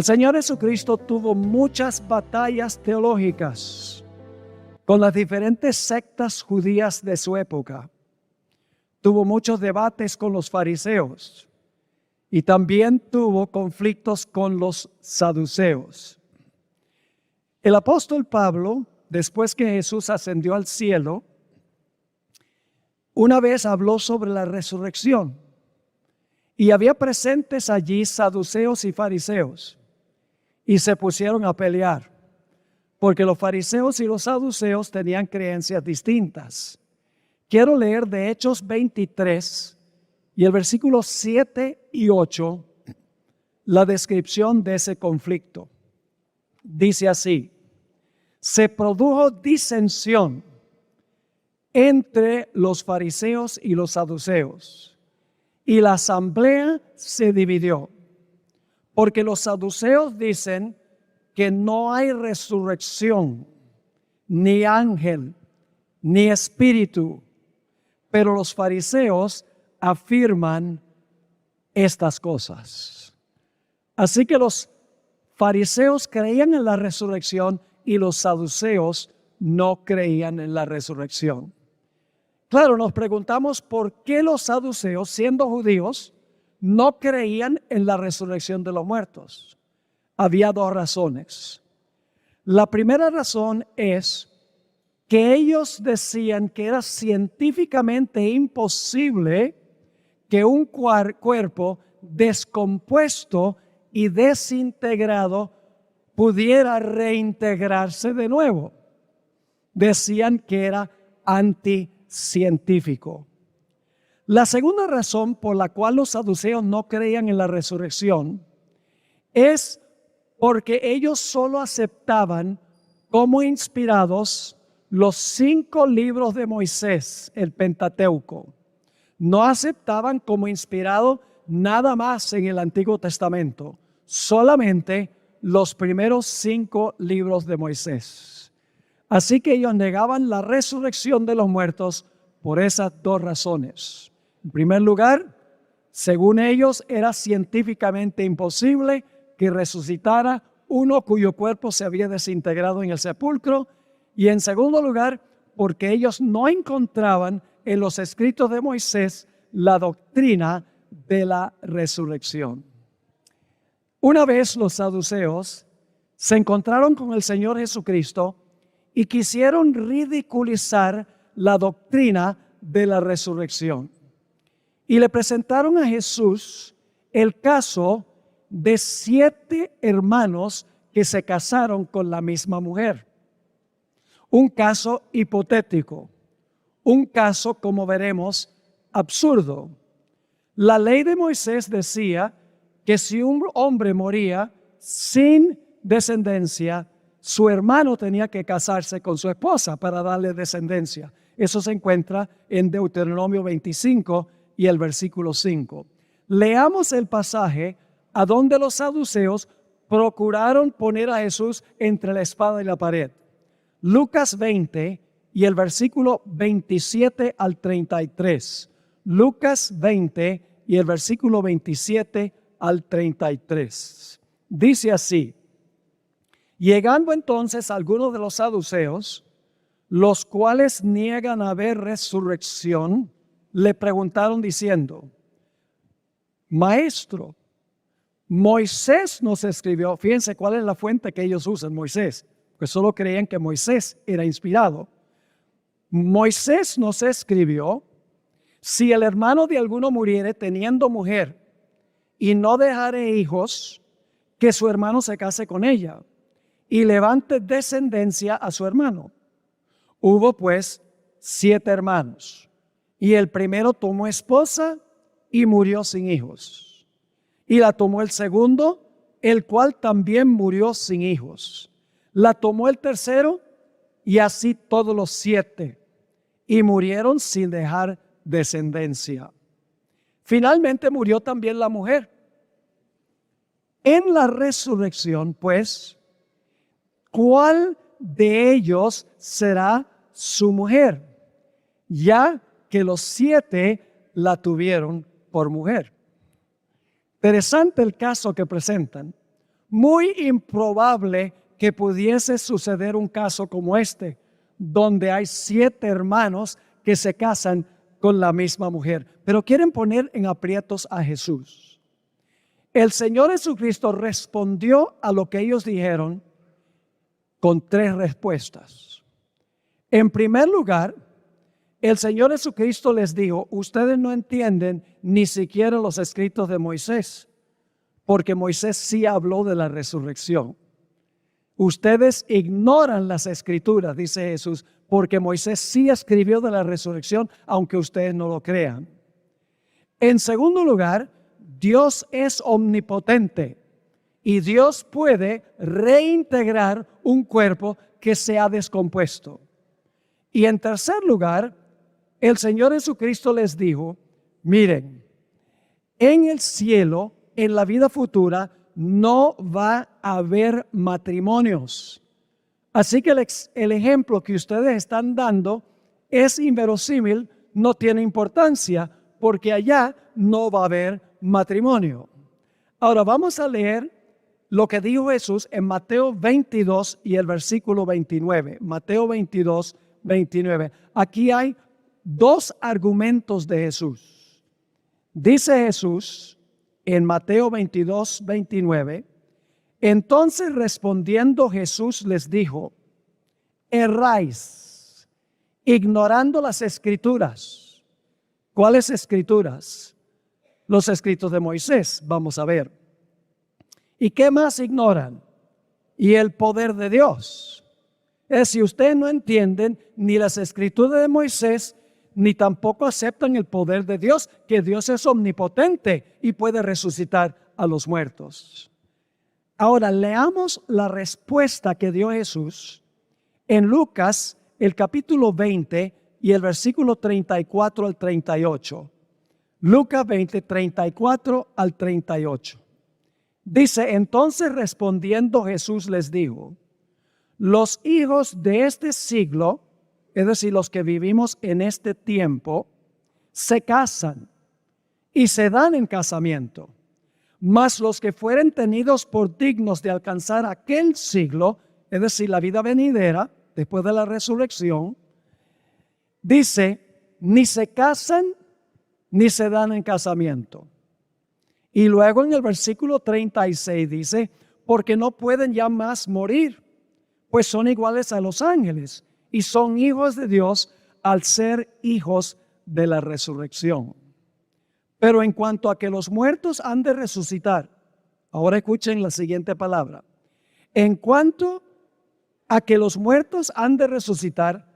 El Señor Jesucristo tuvo muchas batallas teológicas con las diferentes sectas judías de su época. Tuvo muchos debates con los fariseos y también tuvo conflictos con los saduceos. El apóstol Pablo, después que Jesús ascendió al cielo, una vez habló sobre la resurrección y había presentes allí saduceos y fariseos y se pusieron a pelear porque los fariseos y los saduceos tenían creencias distintas. Quiero leer de Hechos 23 y el versículo 7 y 8 la descripción de ese conflicto. Dice así: se produjo disensión entre los fariseos y los saduceos, y la asamblea se dividió, porque los saduceos dicen que no hay resurrección, ni ángel, ni espíritu, pero los fariseos afirman estas cosas. Así que los fariseos creían en la resurrección y los saduceos no creían en la resurrección. Claro, nos preguntamos por qué los saduceos, siendo judíos, no creían en la resurrección de los muertos. Había dos razones. La primera razón es que ellos decían que era científicamente imposible que un cuerpo descompuesto y desintegrado pudiera reintegrarse de nuevo. Decían que era anticientífico. La segunda razón por la cual los saduceos no creían en la resurrección es porque ellos solo aceptaban como inspirados los 5 libros de Moisés, el Pentateuco. No aceptaban como inspirado nada más en el Antiguo Testamento, solamente los primeros 5 libros de Moisés. Así que ellos negaban la resurrección de los muertos por esas dos razones. En primer lugar, según ellos, era científicamente imposible que resucitara uno cuyo cuerpo se había desintegrado en el sepulcro. Y en segundo lugar, porque ellos no encontraban en los escritos de Moisés la doctrina de la resurrección. Una vez los saduceos se encontraron con el Señor Jesucristo y quisieron ridiculizar la doctrina de la resurrección. Y le presentaron a Jesús el caso de 7 hermanos que se casaron con la misma mujer. Un caso hipotético, un caso, como veremos, absurdo. La ley de Moisés decía que si un hombre moría sin descendencia, su hermano tenía que casarse con su esposa para darle descendencia. Eso se encuentra en Deuteronomio 25 y el versículo 5. Leamos el pasaje a donde los saduceos procuraron poner a Jesús entre la espada y la pared. Lucas 20 y el versículo 27 al 33. Lucas 20 y el versículo 27 al 33. Dice así: llegando entonces algunos de los saduceos, los cuales niegan haber resurrección, le preguntaron diciendo: Maestro, Moisés nos escribió. Fíjense cuál es la fuente que ellos usan, Moisés, porque solo creían que Moisés era inspirado. Moisés nos escribió: si el hermano de alguno muriere teniendo mujer y no dejare hijos, que su hermano se case con ella y levante descendencia a su hermano. Hubo pues 7 hermanos, y el primero tomó esposa y murió sin hijos. Y la tomó el segundo, el cual también murió sin hijos. La tomó el tercero, y así todos los 7, y murieron sin dejar descendencia. Finalmente murió también la mujer. En la resurrección, pues, ¿cuál de ellos será su mujer? Ya que los 7 la tuvieron por mujer. Interesante el caso que presentan, muy improbable que pudiese suceder un caso como este, donde hay 7 hermanos que se casan con la misma mujer, pero quieren poner en aprietos a Jesús. El Señor Jesucristo respondió a lo que ellos dijeron con 3 respuestas. En primer lugar, el Señor Jesucristo les dijo: ustedes no entienden ni siquiera los escritos de Moisés, porque Moisés sí habló de la resurrección. Ustedes ignoran las escrituras, dice Jesús, porque Moisés sí escribió de la resurrección, aunque ustedes no lo crean. En segundo lugar, Dios es omnipotente y Dios puede reintegrar un cuerpo que se ha descompuesto. Y en tercer lugar, el Señor Jesucristo les dijo: miren, en el cielo, en la vida futura, no va a haber matrimonios. Así que el ejemplo que ustedes están dando es inverosímil, no tiene importancia, porque allá no va a haber matrimonio. Ahora vamos a leer lo que dijo Jesús en Mateo 22 y el versículo 29. Mateo 22, 29. Aquí hay 2 argumentos de Jesús. Dice Jesús en Mateo 22, 29, entonces respondiendo Jesús les dijo: erráis, ignorando las escrituras. ¿Cuáles escrituras? Los escritos de Moisés, vamos a ver. ¿Y qué más ignoran? Y el poder de Dios. Si ustedes no entienden ni las escrituras de Moisés, ni tampoco aceptan el poder de Dios, que Dios es omnipotente y puede resucitar a los muertos. Ahora leamos la respuesta que dio Jesús en Lucas, el capítulo 20 y el versículo 34 al 38. Lucas 20, 34 al 38. Dice: entonces respondiendo Jesús les dijo: los hijos de este siglo, es decir, los que vivimos en este tiempo, se casan y se dan en casamiento. Mas los que fueren tenidos por dignos de alcanzar aquel siglo, es decir, la vida venidera, después de la resurrección, dice, ni se casan ni se dan en casamiento. Y luego en el versículo 36 dice, porque no pueden ya más morir, pues son iguales a los ángeles y son hijos de Dios al ser hijos de la resurrección. Pero en cuanto a que los muertos han de resucitar, ahora escuchen la siguiente palabra. En cuanto a que los muertos han de resucitar,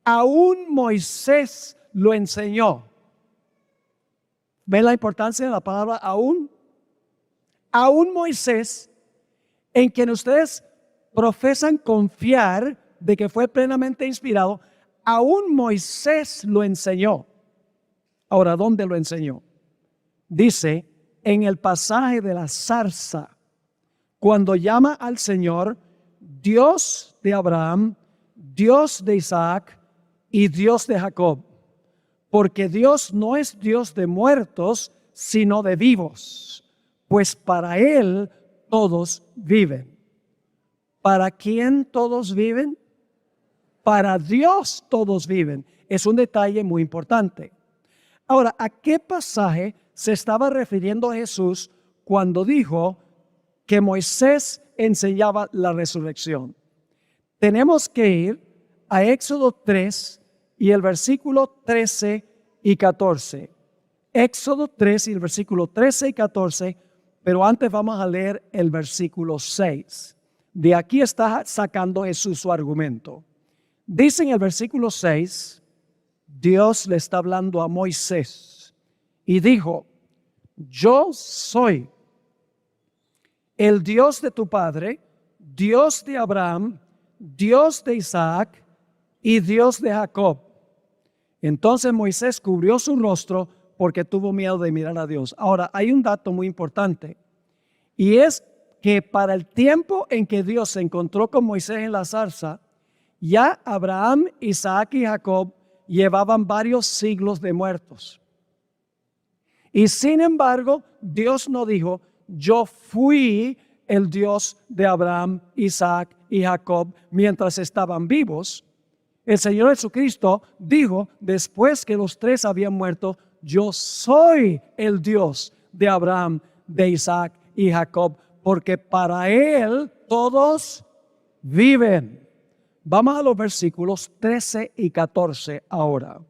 aún Moisés lo enseñó. ¿Ven la importancia de la palabra aún? Aún Moisés, en quien ustedes profesan confiar de que fue plenamente inspirado, aún Moisés lo enseñó. Ahora, ¿dónde lo enseñó? Dice en el pasaje de la zarza, cuando llama al Señor Dios de Abraham, Dios de Isaac y Dios de Jacob. Porque Dios no es Dios de muertos, sino de vivos, pues para Él todos viven. ¿Para quién todos viven? Para Dios todos viven. Es un detalle muy importante. Ahora, ¿a qué pasaje se estaba refiriendo Jesús cuando dijo que Moisés enseñaba la resurrección? Tenemos que ir a Éxodo 3 y el versículo 13 y 14. Éxodo 3 y el versículo 13 y 14, pero antes vamos a leer el versículo 6. De aquí está sacando Jesús su argumento. Dice en el versículo 6, Dios le está hablando a Moisés y dijo, yo soy el Dios de tu padre, Dios de Abraham, Dios de Isaac y Dios de Jacob. Entonces Moisés cubrió su rostro porque tuvo miedo de mirar a Dios. Ahora, hay un dato muy importante y es que para el tiempo en que Dios se encontró con Moisés en la zarza, ya Abraham, Isaac y Jacob llevaban varios siglos de muertos. Y sin embargo, Dios no dijo, yo fui el Dios de Abraham, Isaac y Jacob mientras estaban vivos. El Señor Jesucristo dijo, después que los tres habían muerto, yo soy el Dios de Abraham, de Isaac y Jacob, porque para Él todos viven. Vamos a los versículos 13 y 14 ahora.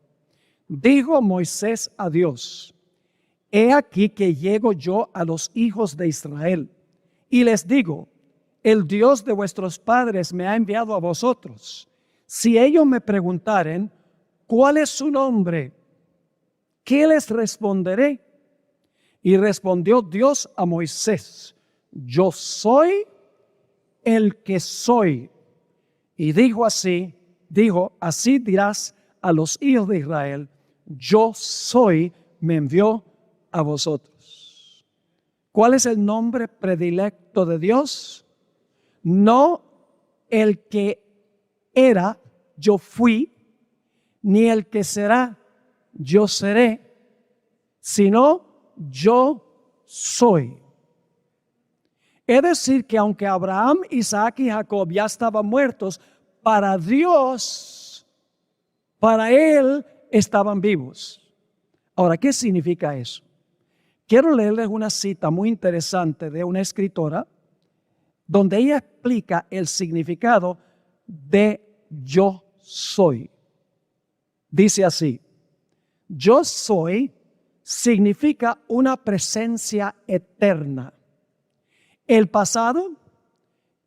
Dijo Moisés a Dios, he aquí que llego yo a los hijos de Israel y les digo, el Dios de vuestros padres me ha enviado a vosotros. Si ellos me preguntaren, ¿cuál es su nombre? ¿Qué les responderé? Y respondió Dios a Moisés, yo soy el que soy. Y dijo, así dirás a los hijos de Israel, yo soy, me envió a vosotros. ¿Cuál es el nombre predilecto de Dios? No el que era, yo fui, ni el que será, yo seré, sino yo soy. Es decir, que aunque Abraham, Isaac y Jacob ya estaban muertos, para Dios, para Él estaban vivos. Ahora, ¿qué significa eso? Quiero leerles una cita muy interesante de una escritora donde ella explica el significado de yo soy. Dice así, yo soy significa una presencia eterna. El pasado,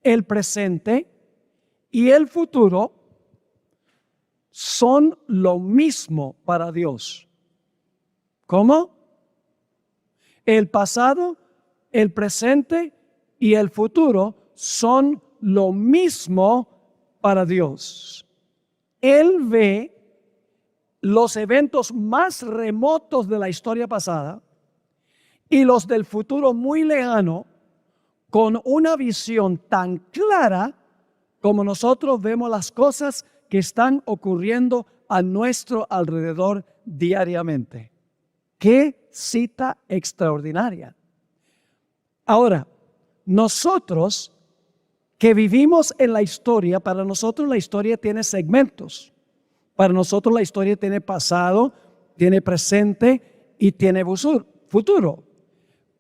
el presente y el futuro son lo mismo para Dios. ¿Cómo? El pasado, el presente y el futuro son lo mismo para Dios. Él ve los eventos más remotos de la historia pasada y los del futuro muy lejano con una visión tan clara como nosotros vemos las cosas que están ocurriendo a nuestro alrededor diariamente. ¡Qué cita extraordinaria! Ahora, nosotros que vivimos en la historia, para nosotros la historia tiene segmentos. Para nosotros la historia tiene pasado, tiene presente y tiene futuro.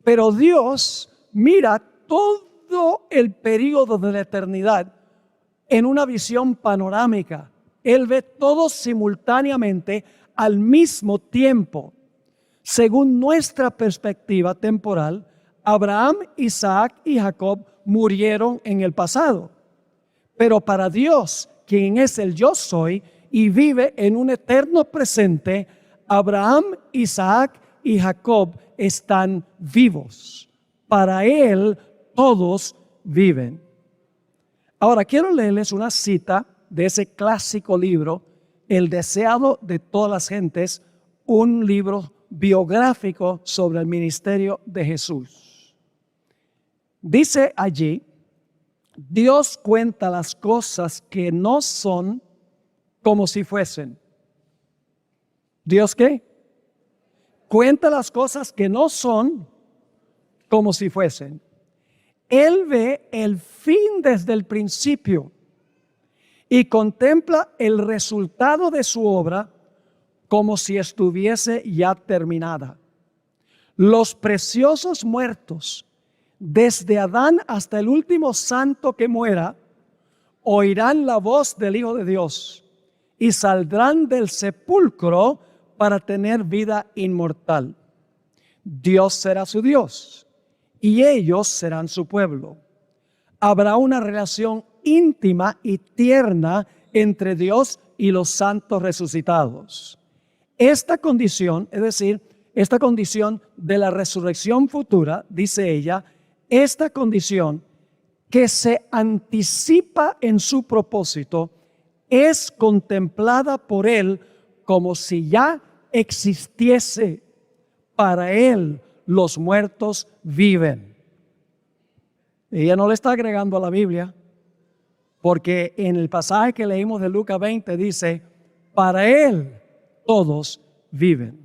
Pero Dios mira todo el periodo de la eternidad en una visión panorámica. Él ve todo simultáneamente al mismo tiempo. Según nuestra perspectiva temporal, Abraham, Isaac y Jacob murieron en el pasado. Pero para Dios, quien es el yo soy y vive en un eterno presente, Abraham, Isaac y Jacob están vivos. Para Él todos viven. Ahora quiero leerles una cita de ese clásico libro, El deseado de todas las gentes, un libro biográfico sobre el ministerio de Jesús. Dice allí, Dios cuenta las cosas que no son como si fuesen. ¿Dios qué? Cuenta las cosas que no son como si fuesen. Él ve el fin desde el principio y contempla el resultado de su obra como si estuviese ya terminada. Los preciosos muertos, desde Adán hasta el último santo que muera, oirán la voz del Hijo de Dios y saldrán del sepulcro para tener vida inmortal. Dios será su Dios y ellos serán su pueblo. Habrá una relación íntima y tierna entre Dios y los santos resucitados. Esta condición, es decir, esta condición de la resurrección futura, dice ella, esta condición que se anticipa en su propósito es contemplada por Él como si ya existiese. Para Él los muertos viven. Ella no le está agregando a la Biblia, porque en el pasaje que leímos de Lucas 20 dice, para Él todos viven.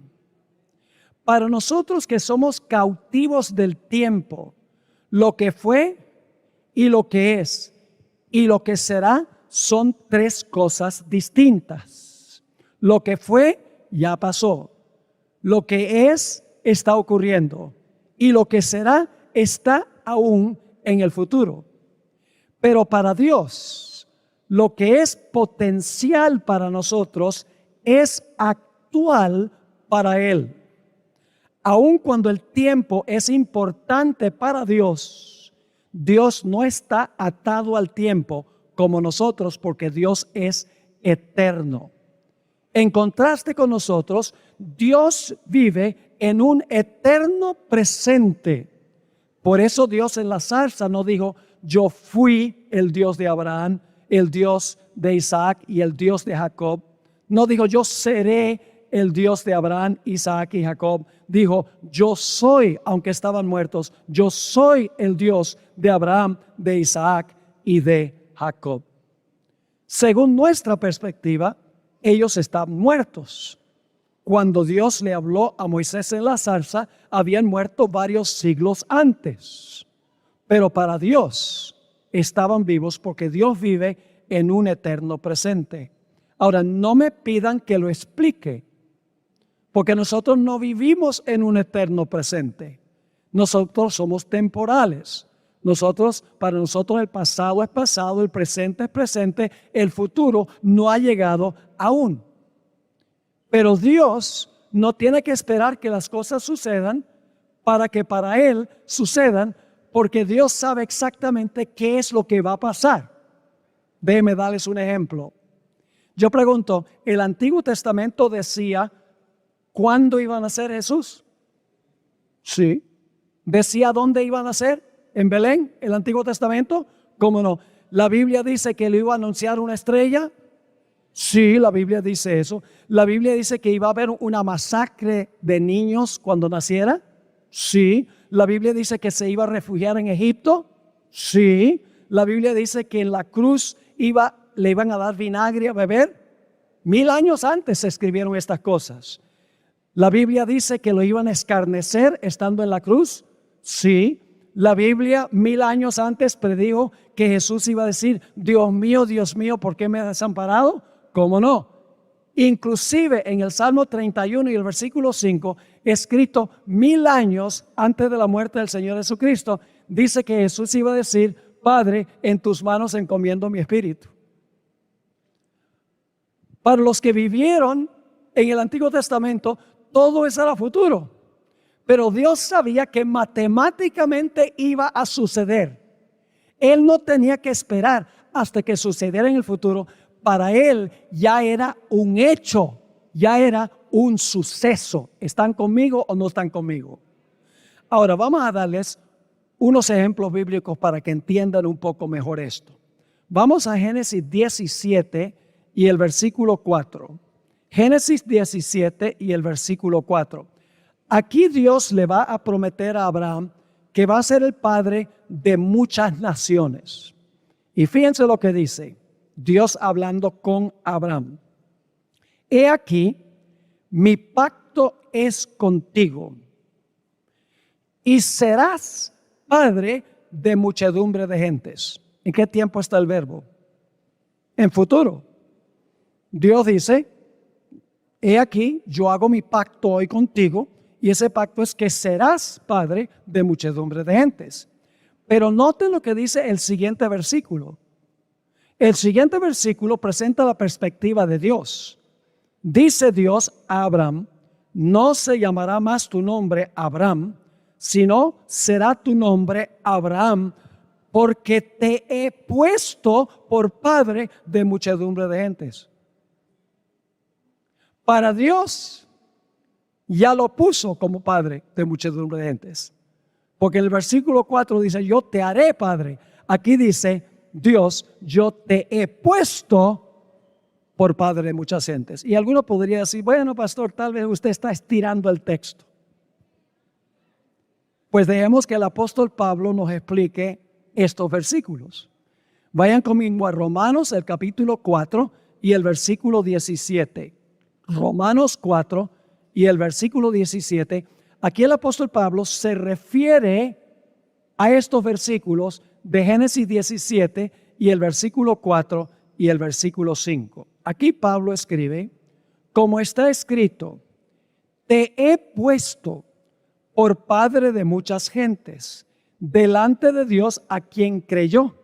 Para nosotros que somos cautivos del tiempo, lo que fue y lo que es y lo que será son tres cosas distintas. Lo que fue ya pasó. Lo que es está ocurriendo y lo que será está aún en el futuro. Pero para Dios, lo que es potencial para nosotros es actual para Él. Aun cuando el tiempo es importante para Dios, Dios no está atado al tiempo como nosotros, porque Dios es eterno. En contraste con nosotros, Dios vive en un eterno presente. Por eso Dios en la zarza no dijo: yo fui el Dios de Abraham, el Dios de Isaac y el Dios de Jacob. No dijo: yo seré el Dios de Abraham, Isaac y Jacob. Dijo: yo soy, aunque estaban muertos, yo soy el Dios de Abraham, de Isaac y de Jacob. Según nuestra perspectiva, ellos estaban muertos. Cuando Dios le habló a Moisés en la zarza, habían muerto varios siglos antes. Pero para Dios estaban vivos, porque Dios vive en un eterno presente. Ahora, no me pidan que lo explique, porque nosotros no vivimos en un eterno presente. Nosotros somos temporales. Para nosotros el pasado es pasado, el presente es presente, el futuro no ha llegado aún. Pero Dios no tiene que esperar que las cosas sucedan para que para Él sucedan, porque Dios sabe exactamente qué es lo que va a pasar. Déjenme darles un ejemplo. Yo pregunto, ¿el Antiguo Testamento decía cuándo iba a nacer Jesús? Sí. ¿Decía dónde iba a nacer? ¿En Belén? ¿El Antiguo Testamento? ¿Cómo no? ¿La Biblia dice que le iba a anunciar una estrella? Sí, la Biblia dice eso. ¿La Biblia dice que iba a haber una masacre de niños cuando naciera? Sí. ¿La Biblia dice que se iba a refugiar en Egipto? Sí. ¿La Biblia dice que en la cruz le iban a dar vinagre a beber? 1000 años antes se escribieron estas cosas. ¿La Biblia dice que lo iban a escarnecer estando en la cruz? Sí. La Biblia 1000 años antes predijo que Jesús iba a decir: Dios mío, ¿por qué me has desamparado? ¿Cómo no? Inclusive en el Salmo 31 y el versículo 5, escrito 1000 años antes de la muerte del Señor Jesucristo, dice que Jesús iba a decir: Padre, en tus manos encomiendo mi espíritu. Para los que vivieron en el Antiguo Testamento, todo eso era futuro. Pero Dios sabía que matemáticamente iba a suceder. Él no tenía que esperar hasta que sucediera en el futuro. Para Él ya era un hecho, ya era un suceso. ¿Están conmigo o no están conmigo? Ahora vamos a darles unos ejemplos bíblicos para que entiendan un poco mejor esto. Vamos a Génesis 17 y el versículo 4. Génesis 17 y el versículo 4. Aquí Dios le va a prometer a Abraham que va a ser el padre de muchas naciones. Y fíjense lo que dice Dios hablando con Abraham. He aquí, mi pacto es contigo y serás padre de muchedumbre de gentes. ¿En qué tiempo está el verbo? En futuro. Dios dice: he aquí, yo hago mi pacto hoy contigo, y ese pacto es que serás padre de muchedumbre de gentes. Pero noten lo que dice el siguiente versículo. El siguiente versículo presenta la perspectiva de Dios. Dice Dios a Abraham: no se llamará más tu nombre Abraham, sino será tu nombre Abraham, porque te he puesto por padre de muchedumbre de gentes. Para Dios ya lo puso como padre de muchedumbre de gentes. Porque en el versículo 4 dice: yo te haré padre. Aquí dice Dios: yo te he puesto por padre de muchas gentes. Y alguno podría decir: bueno, pastor, tal vez usted está estirando el texto. Pues dejemos que el apóstol Pablo nos explique estos versículos. Vayan conmigo a Romanos, el capítulo 4 y el versículo 17. Romanos 4 y el versículo 17. Aquí el apóstol Pablo se refiere a estos versículos de Génesis 17 y el versículo 4 y el versículo 5. Aquí Pablo escribe, como está escrito, te he puesto por padre de muchas gentes, delante de Dios a quien creyó,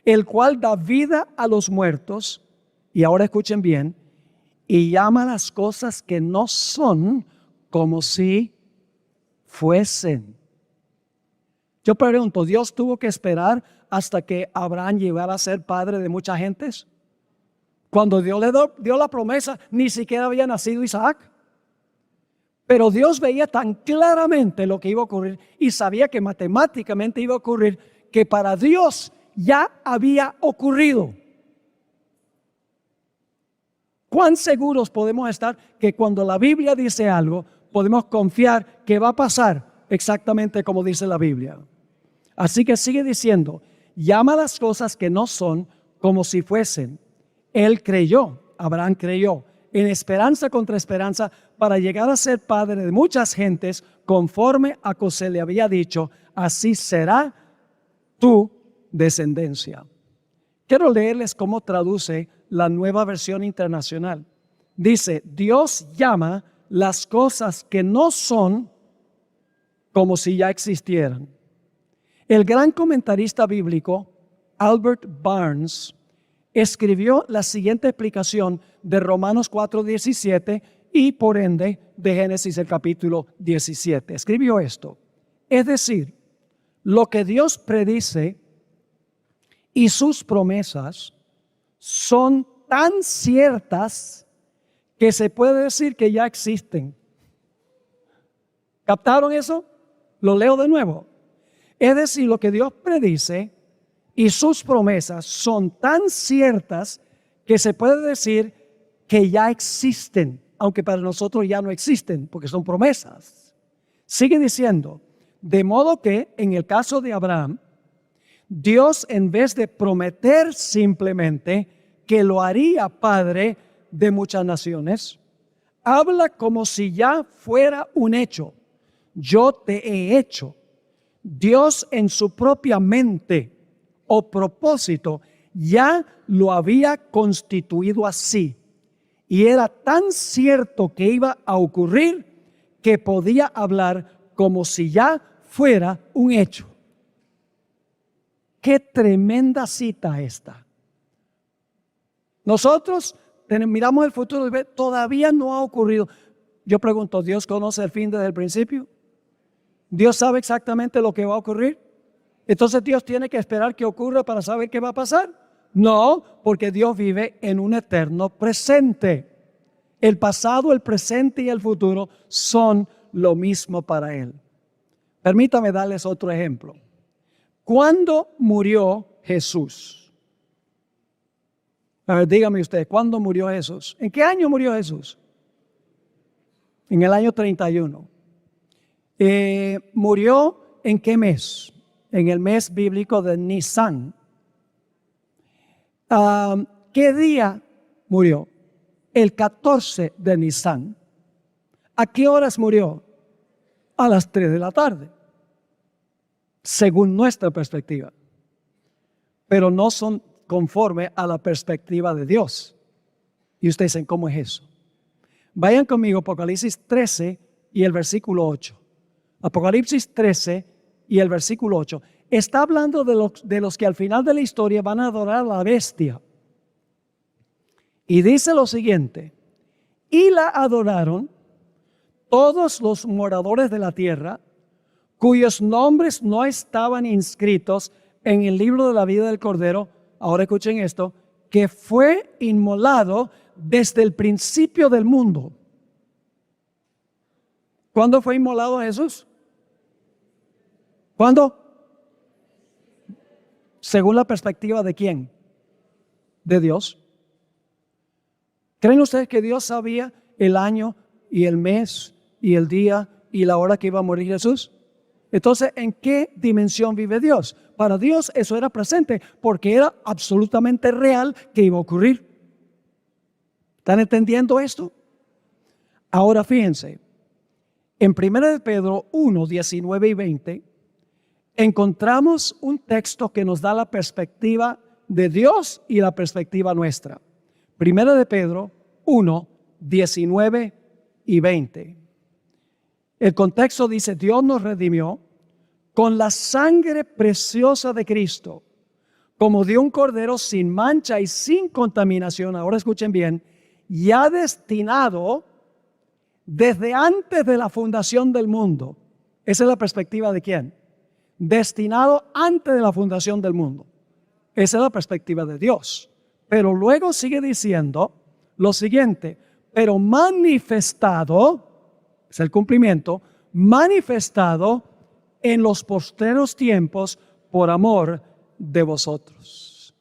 el cual da vida a los muertos, y ahora escuchen bien, y llama las cosas que no son como si fuesen. Yo pregunto, ¿Dios tuvo que esperar hasta que Abraham llegara a ser padre de muchas gentes? Cuando Dios le dio la promesa, ni siquiera había nacido Isaac. Pero Dios veía tan claramente lo que iba a ocurrir y sabía que matemáticamente iba a ocurrir, que para Dios ya había ocurrido. ¿Cuán seguros podemos estar que cuando la Biblia dice algo, podemos confiar que va a pasar exactamente como dice la Biblia? Así que sigue diciendo, llama las cosas que no son como si fuesen. Él creyó, Abraham creyó, en esperanza contra esperanza, para llegar a ser padre de muchas gentes, conforme a que se le había dicho, así será tu descendencia. Quiero leerles cómo traduce la Nueva Versión Internacional. Dice, Dios llama las cosas que no son como si ya existieran. El gran comentarista bíblico Albert Barnes escribió la siguiente explicación de Romanos 4:17 y por ende de Génesis el capítulo 17. Escribió esto, es decir, lo que Dios predice y sus promesas son tan ciertas que se puede decir que ya existen. ¿Captaron eso? Lo leo de nuevo. Es decir, lo que Dios predice y sus promesas son tan ciertas que se puede decir que ya existen, aunque para nosotros ya no existen, porque son promesas. Sigue diciendo, de modo que en el caso de Abraham, Dios, en vez de prometer simplemente que lo haría padre de muchas naciones, habla como si ya fuera un hecho. Yo te he hecho. Dios en su propia mente o propósito ya lo había constituido así. Y era tan cierto que iba a ocurrir que podía hablar como si ya fuera un hecho. Qué tremenda cita esta. Nosotros miramos el futuro y todavía no ha ocurrido. Yo pregunto, ¿Dios conoce el fin desde el principio? ¿Dios sabe exactamente lo que va a ocurrir? Entonces Dios tiene que esperar que ocurra para saber qué va a pasar. No, porque Dios vive en un eterno presente. El pasado, el presente y el futuro son lo mismo para Él. Permítame darles otro ejemplo. ¿Cuándo murió Jesús? A ver, dígame usted, ¿cuándo murió Jesús? ¿En qué año murió Jesús? En el año 31. ¿Murió en qué mes? En el mes bíblico de Nisan. ¿Qué día murió? El 14 de Nisan. ¿A qué horas murió? A las 3 de la tarde. Según nuestra perspectiva. Pero no son conforme a la perspectiva de Dios. Y ustedes dicen, ¿cómo es eso? Vayan conmigo a Apocalipsis 13 y el versículo 8. Apocalipsis 13 y el versículo 8. Está hablando de los que al final de la historia van a adorar a la bestia. Y dice lo siguiente, y la adoraron todos los moradores de la tierra, cuyos nombres no estaban inscritos en el libro de la vida del Cordero. Ahora escuchen esto, que fue inmolado desde el principio del mundo. ¿Cuándo fue inmolado Jesús? ¿Cuándo? Según la perspectiva de ¿quién? De Dios. ¿Creen ustedes que Dios sabía el año y el mes y el día y la hora que iba a morir Jesús? Entonces, ¿en qué dimensión vive Dios? Para Dios eso era presente porque era absolutamente real que iba a ocurrir. ¿Están entendiendo esto? Ahora fíjense, en 1 de Pedro 1, 19 y 20, encontramos un texto que nos da la perspectiva de Dios y la perspectiva nuestra. Primera de Pedro 1, 19 y 20. El contexto dice: Dios nos redimió con la sangre preciosa de Cristo, como de un cordero sin mancha y sin contaminación. Ahora escuchen bien: ya destinado desde antes de la fundación del mundo. Esa es la perspectiva de quién. Destinado antes de la fundación del mundo. Esa es la perspectiva de Dios. Pero luego sigue diciendo lo siguiente: pero manifestado, es el cumplimiento, manifestado en los postreros tiempos por amor de vosotros.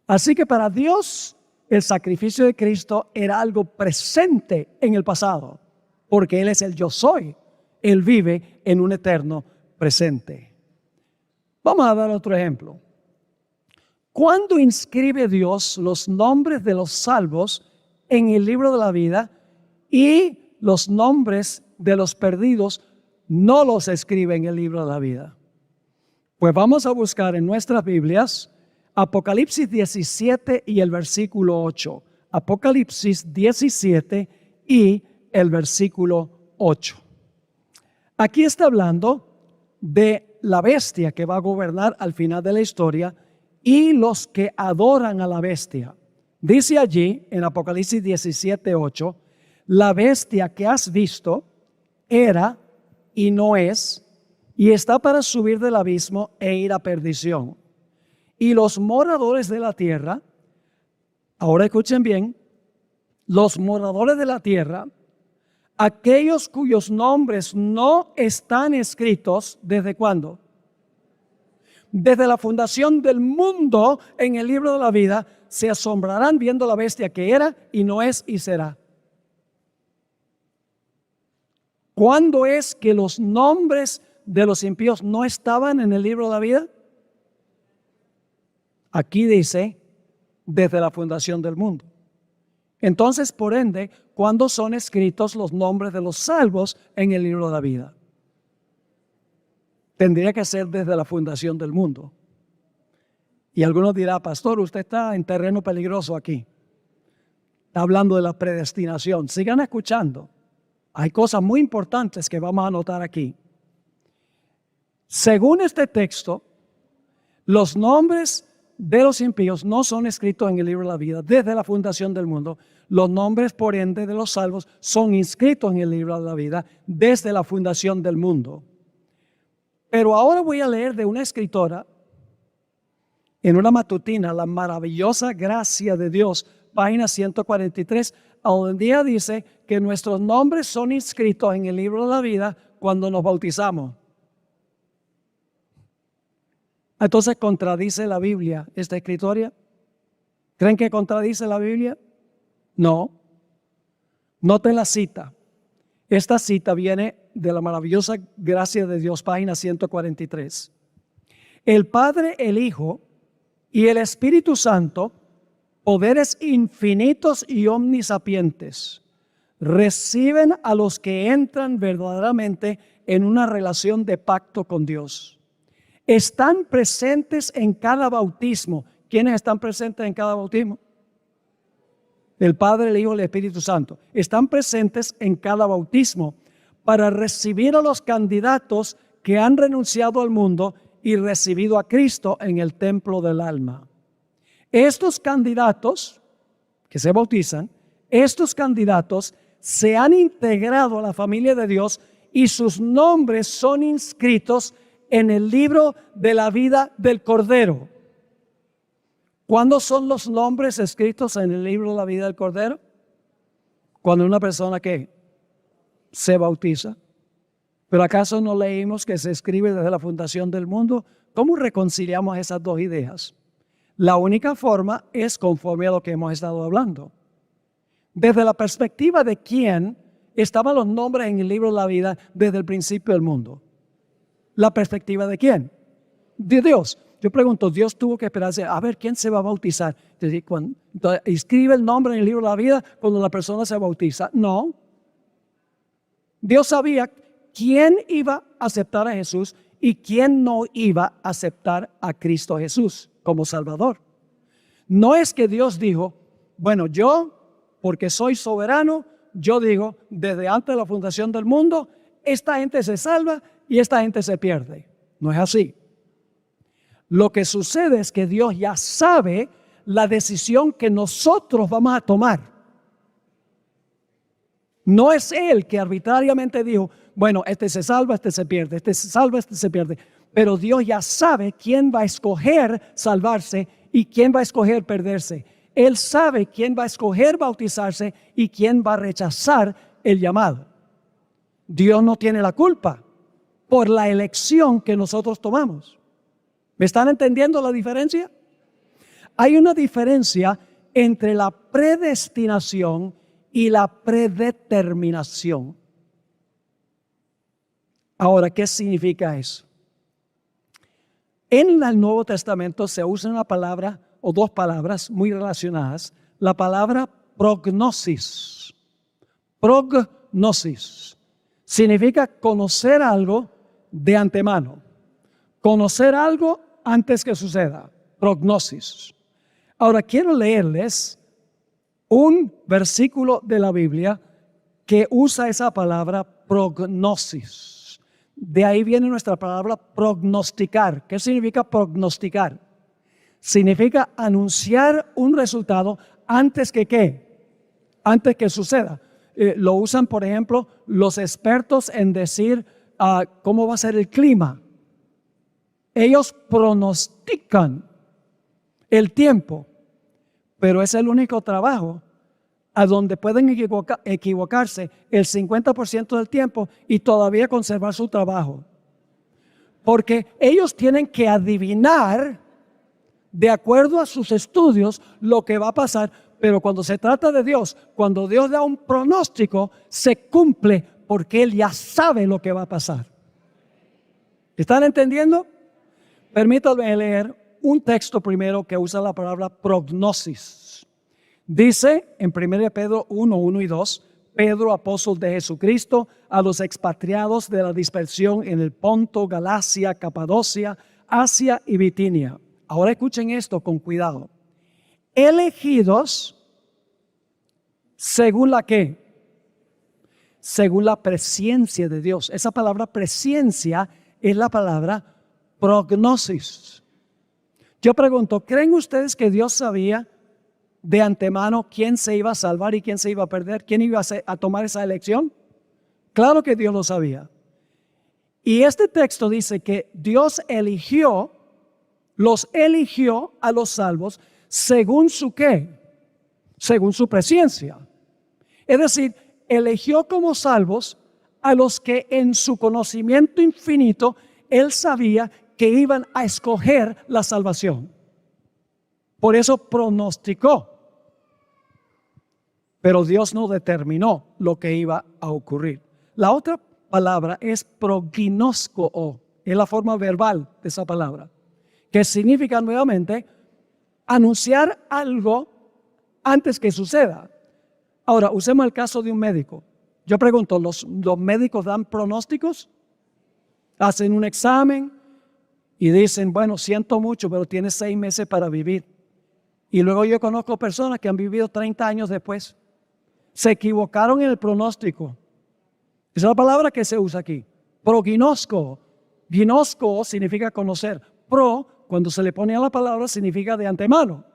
Así que para Dios el sacrificio de Cristo era algo presente en el pasado, porque Él es el yo soy. Él vive en un eterno presente. Vamos a dar otro ejemplo. ¿Cuándo inscribe Dios los nombres de los salvos en el libro de la vida y los nombres de los perdidos no los escribe en el libro de la vida? Pues vamos a buscar en nuestras Biblias Apocalipsis 17 y el versículo 8. Apocalipsis 17 y el versículo 8. Aquí está hablando de la bestia que va a gobernar al final de la historia y los que adoran a la bestia. Dice allí en Apocalipsis 17, 8, la bestia que has visto era y no es, y está para subir del abismo e ir a perdición. Y los moradores de la tierra, ahora escuchen bien, los moradores de la tierra, aquellos cuyos nombres no están escritos, ¿desde cuándo? Desde la fundación del mundo en el libro de la vida, se asombrarán viendo la bestia que era y no es y será. ¿Cuándo es que los nombres de los impíos no estaban en el libro de la vida? Aquí dice, desde la fundación del mundo. Entonces, por ende, ¿cuándo son escritos los nombres de los salvos en el libro de la vida? Tendría que ser desde la fundación del mundo. Y algunos dirán: pastor, usted está en terreno peligroso aquí. Está hablando de la predestinación. Sigan escuchando. Hay cosas muy importantes que vamos a notar aquí. Según este texto, los nombres de los impíos no son escritos en el libro de la vida desde la fundación del mundo. Los nombres, por ende, de los salvos son inscritos en el libro de la vida desde la fundación del mundo. Pero ahora voy a leer de una escritora en una matutina, La maravillosa gracia de Dios, página 143, donde ella dice que nuestros nombres son inscritos en el libro de la vida cuando nos bautizamos. Entonces, ¿contradice la Biblia esta escritoria? ¿Creen que contradice la Biblia? No. Noten la cita. Esta cita viene de La maravillosa gracia de Dios, página 143. El Padre, el Hijo y el Espíritu Santo, poderes infinitos y omnisapientes, reciben a los que entran verdaderamente en una relación de pacto con Dios. Están presentes en cada bautismo. ¿Quiénes están presentes en cada bautismo? El Padre, el Hijo y el Espíritu Santo. Están presentes en cada bautismo para recibir a los candidatos que han renunciado al mundo y recibido a Cristo en el templo del alma. Estos candidatos que se bautizan, estos candidatos se han integrado a la familia de Dios y sus nombres son inscritos en el libro de la vida del Cordero. ¿Cuándo son los nombres escritos en el libro de la vida del Cordero? Cuando una persona que se bautiza. ¿Pero acaso no leímos que se escribe desde la fundación del mundo? ¿Cómo reconciliamos esas dos ideas? La única forma es conforme a lo que hemos estado hablando. Desde la perspectiva de quién estaban los nombres en el libro de la vida desde el principio del mundo. ¿La perspectiva de quién? De Dios. Yo pregunto, ¿Dios tuvo que esperarse a ver quién se va a bautizar? Entonces, escribe el nombre en el libro de la vida cuando la persona se bautiza. No. Dios sabía quién iba a aceptar a Jesús y quién no iba a aceptar a Cristo Jesús como Salvador. No es que Dios dijo, bueno, yo, porque soy soberano, yo digo, desde antes de la fundación del mundo, esta gente se salva y esta gente se pierde. No es así. Lo que sucede es que Dios ya sabe la decisión que nosotros vamos a tomar. No es Él que arbitrariamente dijo, bueno, este se salva, este se pierde, este se salva, este se pierde. Pero Dios ya sabe quién va a escoger salvarse y quién va a escoger perderse. Él sabe quién va a escoger bautizarse y quién va a rechazar el llamado. Dios no tiene la culpa por la elección que nosotros tomamos. ¿Me están entendiendo la diferencia? Hay una diferencia entre la predestinación y la predeterminación. Ahora, ¿qué significa eso? En el Nuevo Testamento se usa una palabra o dos palabras muy relacionadas. La palabra prognosis. Prognosis significa conocer algo de antemano. Conocer algo antes que suceda. Prognosis. Ahora quiero leerles un versículo de la Biblia que usa esa palabra prognosis. De ahí viene nuestra palabra prognosticar. ¿Qué significa prognosticar? Significa anunciar un resultado antes que ¿qué? Antes que suceda. Lo usan, por ejemplo, los expertos en decir cómo va a ser el clima. Ellos pronostican el tiempo, pero es el único trabajo a donde pueden equivocarse el 50% del tiempo y todavía conservar su trabajo. Porque ellos tienen que adivinar, de acuerdo a sus estudios, lo que va a pasar. Pero cuando se trata de Dios, cuando Dios da un pronóstico, se cumple porque Él ya sabe lo que va a pasar. ¿Están entendiendo? Permítanme leer un texto primero que usa la palabra prognosis. Dice en 1 Pedro 1, 1 y 2, Pedro, apóstol de Jesucristo, a los expatriados de la dispersión en el Ponto, Galacia, Capadocia, Asia y Bitinia. Ahora escuchen esto con cuidado. Elegidos según la ¿qué? Según la presciencia de Dios. Esa palabra presciencia es la palabra prognosis. Yo pregunto, ¿creen ustedes que Dios sabía de antemano quién se iba a salvar y quién se iba a perder? ¿Quién iba a tomar esa elección? Claro que Dios lo sabía. Y este texto dice que Dios los eligió a los salvos según su ¿qué? Según su presciencia. Es decir, eligió como salvos a los que en su conocimiento infinito Él sabía que iban a escoger la salvación. Por eso pronosticó. Pero Dios no determinó lo que iba a ocurrir. La otra palabra es proginosko, es la forma verbal de esa palabra, que significa nuevamente anunciar algo antes que suceda. Ahora, usemos el caso de un médico. Yo pregunto, ¿los médicos dan pronósticos? Hacen un examen y dicen, bueno, siento mucho, pero tienes 6 meses para vivir. Y luego yo conozco personas que han vivido 30 años después. Se equivocaron en el pronóstico. Esa es la palabra que se usa aquí. Proginosko. Ginosco significa conocer. Pro, cuando se le pone a la palabra, significa de antemano.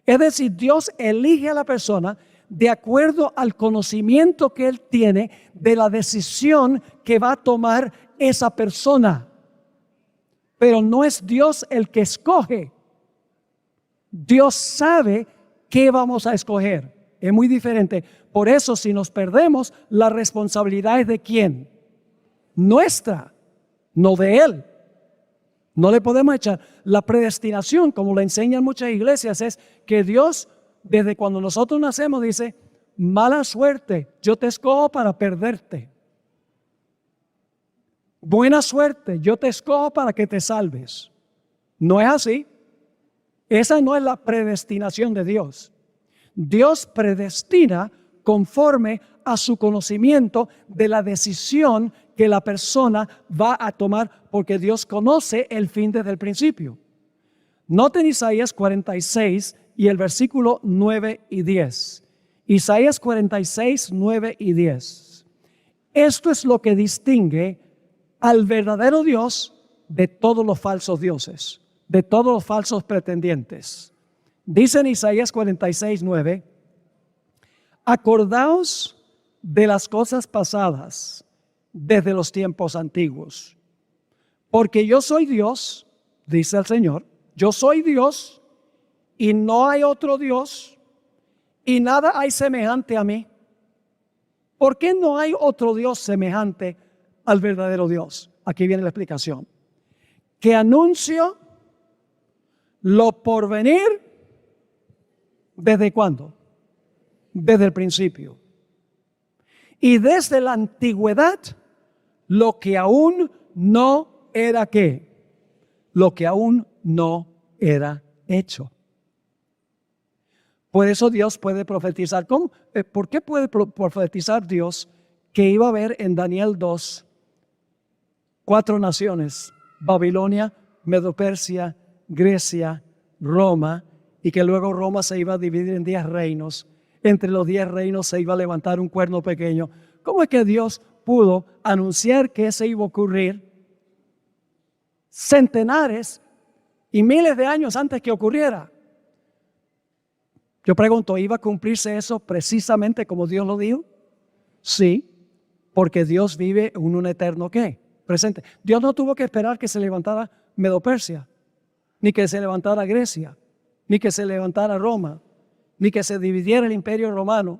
Es decir, Dios elige a la persona de acuerdo al conocimiento que Él tiene de la decisión que va a tomar esa persona. Pero no es Dios el que escoge. Dios sabe qué vamos a escoger. Es muy diferente. Por eso, si nos perdemos, la responsabilidad es de ¿quién? Nuestra, no de Él. No le podemos echar. La predestinación, como le enseñan muchas iglesias, es que Dios, desde cuando nosotros nacemos, dice, mala suerte, yo te escojo para perderte. Buena suerte, yo te escojo para que te salves. No es así. Esa no es la predestinación de Dios. Dios predestina conforme a su conocimiento de la decisión que la persona va a tomar, porque Dios conoce el fin desde el principio. Noten Isaías 46 y el versículo 9 y 10. Isaías 46, 9 y 10. Esto es lo que distingue al verdadero Dios de todos los falsos dioses, de todos los falsos pretendientes. Dice en Isaías 46, 9, acordaos de las cosas pasadas desde los tiempos antiguos, porque yo soy Dios, dice el Señor, yo soy Dios y no hay otro Dios y nada hay semejante a mí. ¿Por qué no hay otro Dios semejante al verdadero Dios? Aquí viene la explicación. Que anuncio lo por venir, ¿desde cuándo? Desde el principio. Y desde la antigüedad, lo que aún no era ¿qué? Lo que aún no era hecho. Por eso Dios puede profetizar. ¿Cómo? ¿Por qué puede profetizar Dios que iba a haber en Daniel 2 4 naciones? Babilonia, Medo-Persia, Grecia, Roma, y que luego Roma se iba a dividir en 10 reinos. Entre los 10 reinos se iba a levantar un cuerno pequeño. ¿Cómo es que Dios pudo anunciar que eso iba a ocurrir centenares y miles de años antes que ocurriera? Yo pregunto, ¿iba a cumplirse eso precisamente como Dios lo dijo? Sí, porque Dios vive en un eterno ¿qué? Presente. Dios no tuvo que esperar que se levantara Medo-Persia, ni que se levantara Grecia, ni que se levantara Roma, ni que se dividiera el imperio romano,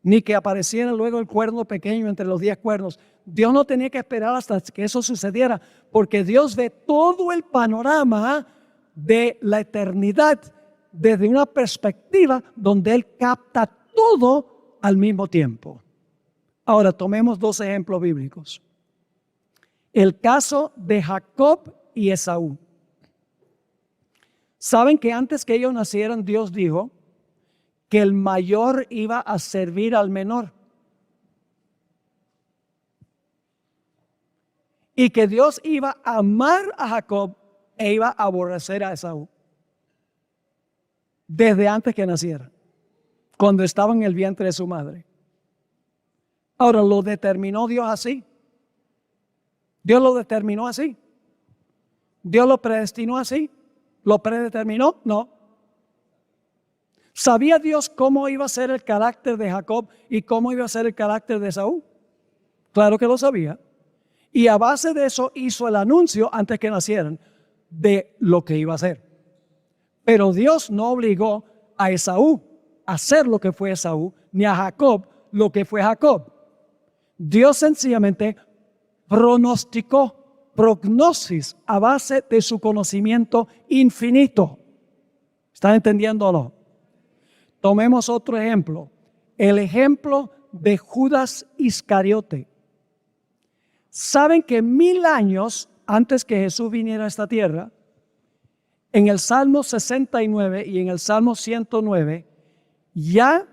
ni que apareciera luego el cuerno pequeño entre los 10 cuernos. Dios no tenía que esperar hasta que eso sucediera, porque Dios ve todo el panorama de la eternidad desde una perspectiva donde Él capta todo al mismo tiempo. Ahora tomemos 2 ejemplos bíblicos. El caso de Jacob y Esaú. ¿Saben que antes que ellos nacieran Dios dijo que el mayor iba a servir al menor? Y que Dios iba a amar a Jacob e iba a aborrecer a Esaú. Desde antes que naciera, cuando estaba en el vientre de su madre. Ahora, ¿lo determinó Dios así? ¿Dios lo determinó así? ¿Dios lo predestinó así? ¿Lo predeterminó? No. ¿Sabía Dios cómo iba a ser el carácter de Jacob y cómo iba a ser el carácter de Esaú? Claro que lo sabía. Y a base de eso hizo el anuncio antes que nacieran de lo que iba a hacer. Pero Dios no obligó a Esaú a hacer lo que fue Esaú, ni a Jacob lo que fue Jacob. Dios sencillamente pronosticó, prognosis a base de su conocimiento infinito. ¿Están entendiendo o no? Tomemos otro ejemplo. El ejemplo de Judas Iscariote. ¿Saben que 1000 años antes que Jesús viniera a esta tierra, en el Salmo 69 y en el Salmo 109, ya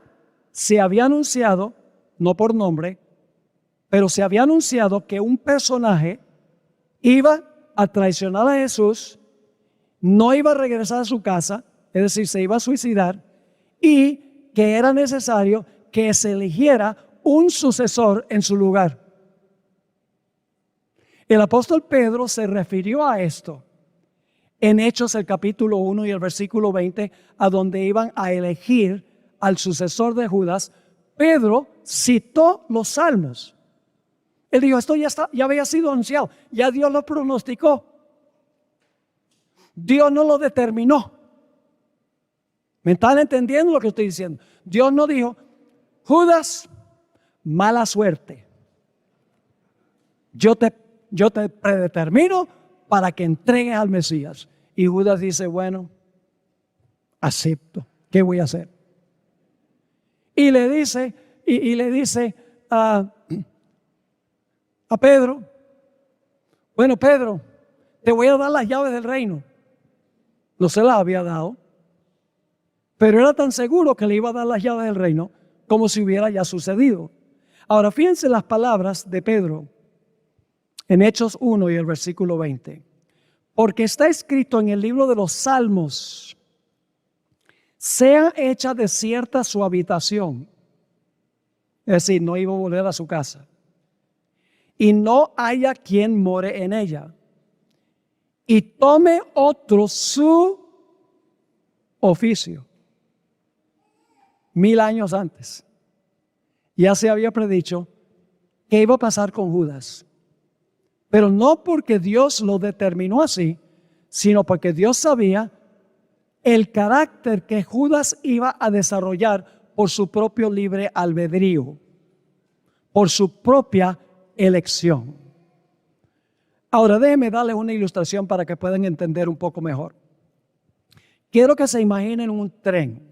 se había anunciado, no por nombre, pero se había anunciado que un personaje iba a traicionar a Jesús, no iba a regresar a su casa, es decir, se iba a suicidar, y que era necesario que se eligiera un sucesor en su lugar. El apóstol Pedro se refirió a esto en Hechos el capítulo 1 y el versículo 20, a donde iban a elegir al sucesor de Judas. Pedro citó los salmos. Él dijo, esto ya había sido anunciado, ya Dios lo pronosticó. Dios no lo determinó. ¿Me están entendiendo lo que estoy diciendo? Dios no dijo, Judas, mala suerte. Yo te predetermino para que entregues al Mesías. Y Judas dice, bueno, acepto. ¿Qué voy a hacer? Y le dice a Pedro, bueno, Pedro, te voy a dar las llaves del reino. No se las había dado, pero era tan seguro que le iba a dar las llaves del reino, como si hubiera ya sucedido. Ahora, fíjense las palabras de Pedro en Hechos 1 y el versículo 20. Porque está escrito en el libro de los Salmos: sea hecha desierta su habitación. Es decir, no iba a volver a su casa. Y no haya quien more en ella. Y tome otro su oficio. 1000 años antes ya se había predicho que iba a pasar con Judas. Pero no porque Dios lo determinó así, sino porque Dios sabía el carácter que Judas iba a desarrollar por su propio libre albedrío, por su propia elección. Ahora déjenme darles una ilustración para que puedan entender un poco mejor. Quiero que se imaginen un tren.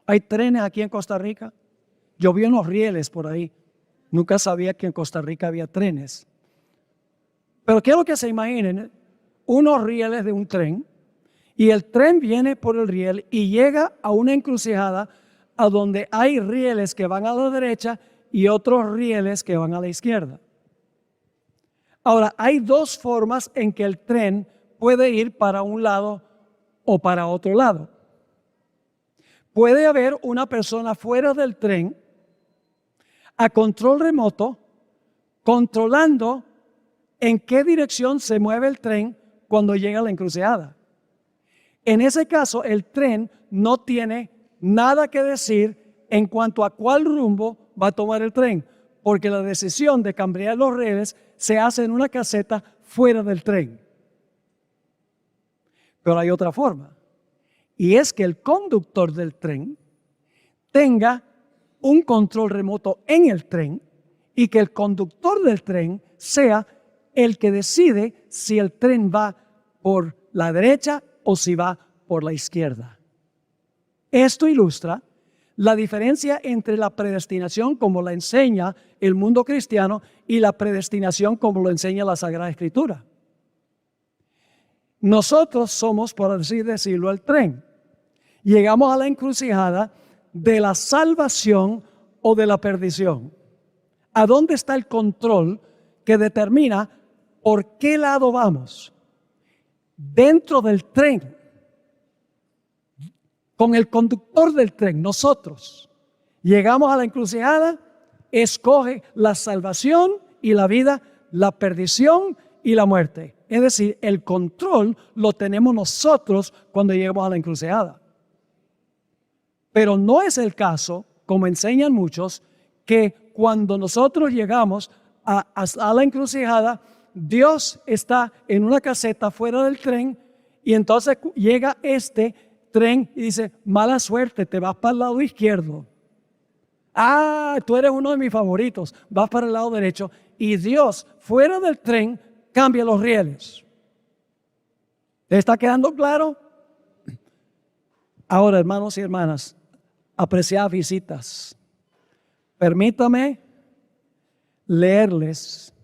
¿Hay trenes aquí en Costa Rica? Yo vi unos rieles por ahí. Nunca sabía que en Costa Rica había trenes. Pero quiero que se imaginen unos rieles de un tren, y el tren viene por el riel y llega a una encrucijada a donde hay rieles que van a la derecha y otros rieles que van a la izquierda. Ahora, hay dos formas en que el tren puede ir para un lado o para otro lado. Puede haber una persona fuera del tren a control remoto, controlando en qué dirección se mueve el tren cuando llega a la encrucijada. En ese caso, el tren no tiene nada que decir en cuanto a cuál rumbo va a tomar el tren, porque la decisión de cambiar los rieles se hace en una caseta fuera del tren. Pero hay otra forma, y es que el conductor del tren tenga un control remoto en el tren y que el conductor del tren sea el que decide si el tren va por la derecha o si va por la izquierda. Esto ilustra la diferencia entre la predestinación como la enseña el mundo cristiano y la predestinación como lo enseña la Sagrada Escritura. Nosotros somos, por así decirlo, el tren. Llegamos a la encrucijada de la salvación o de la perdición. ¿A dónde está el control que determina por qué lado vamos? Dentro del tren, con el conductor del tren, nosotros llegamos a la encrucijada, escoge la salvación y la vida, la perdición y la muerte. Es decir, el control lo tenemos nosotros cuando llegamos a la encrucijada. Pero no es el caso, como enseñan muchos, que cuando nosotros llegamos a la encrucijada, Dios está en una caseta fuera del tren y entonces llega este tren y dice: mala suerte, te vas para el lado izquierdo. Ah, tú eres uno de mis favoritos, vas para el lado derecho. Y Dios, fuera del tren, cambia los rieles. ¿Te está quedando claro? Ahora, hermanos y hermanas, apreciadas visitas, permítame leerles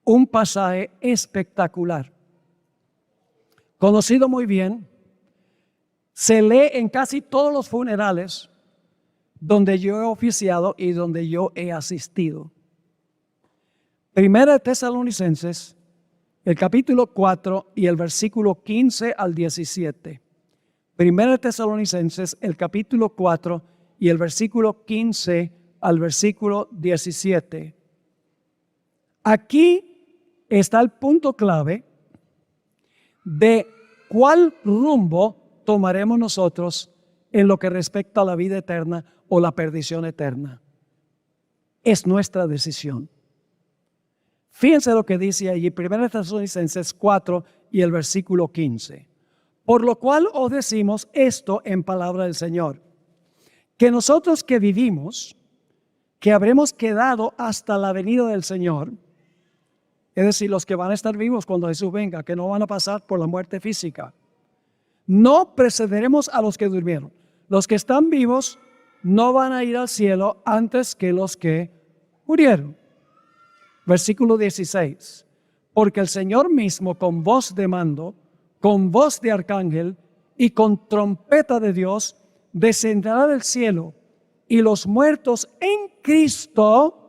un pasaje espectacular, conocido muy bien, se lee en casi todos los funerales donde yo he oficiado y donde yo he asistido. Primera de Tesalonicenses, el capítulo 4 y el versículo 15 al 17. Primera de Tesalonicenses, el capítulo 4 y el versículo 15 al versículo 17. Aquí está el punto clave de cuál rumbo tomaremos nosotros en lo que respecta a la vida eterna o la perdición eterna. Es nuestra decisión. Fíjense lo que dice allí, 1 Tesalonicenses 4 y el versículo 15. Por lo cual os decimos esto en palabra del Señor, que nosotros que vivimos, que habremos quedado hasta la venida del Señor, es decir, los que van a estar vivos cuando Jesús venga, que no van a pasar por la muerte física, no precederemos a los que durmieron. Los que están vivos no van a ir al cielo antes que los que murieron. Versículo 16. Porque el Señor mismo con voz de mando, con voz de arcángel y con trompeta de Dios descenderá del cielo y los muertos en Cristo,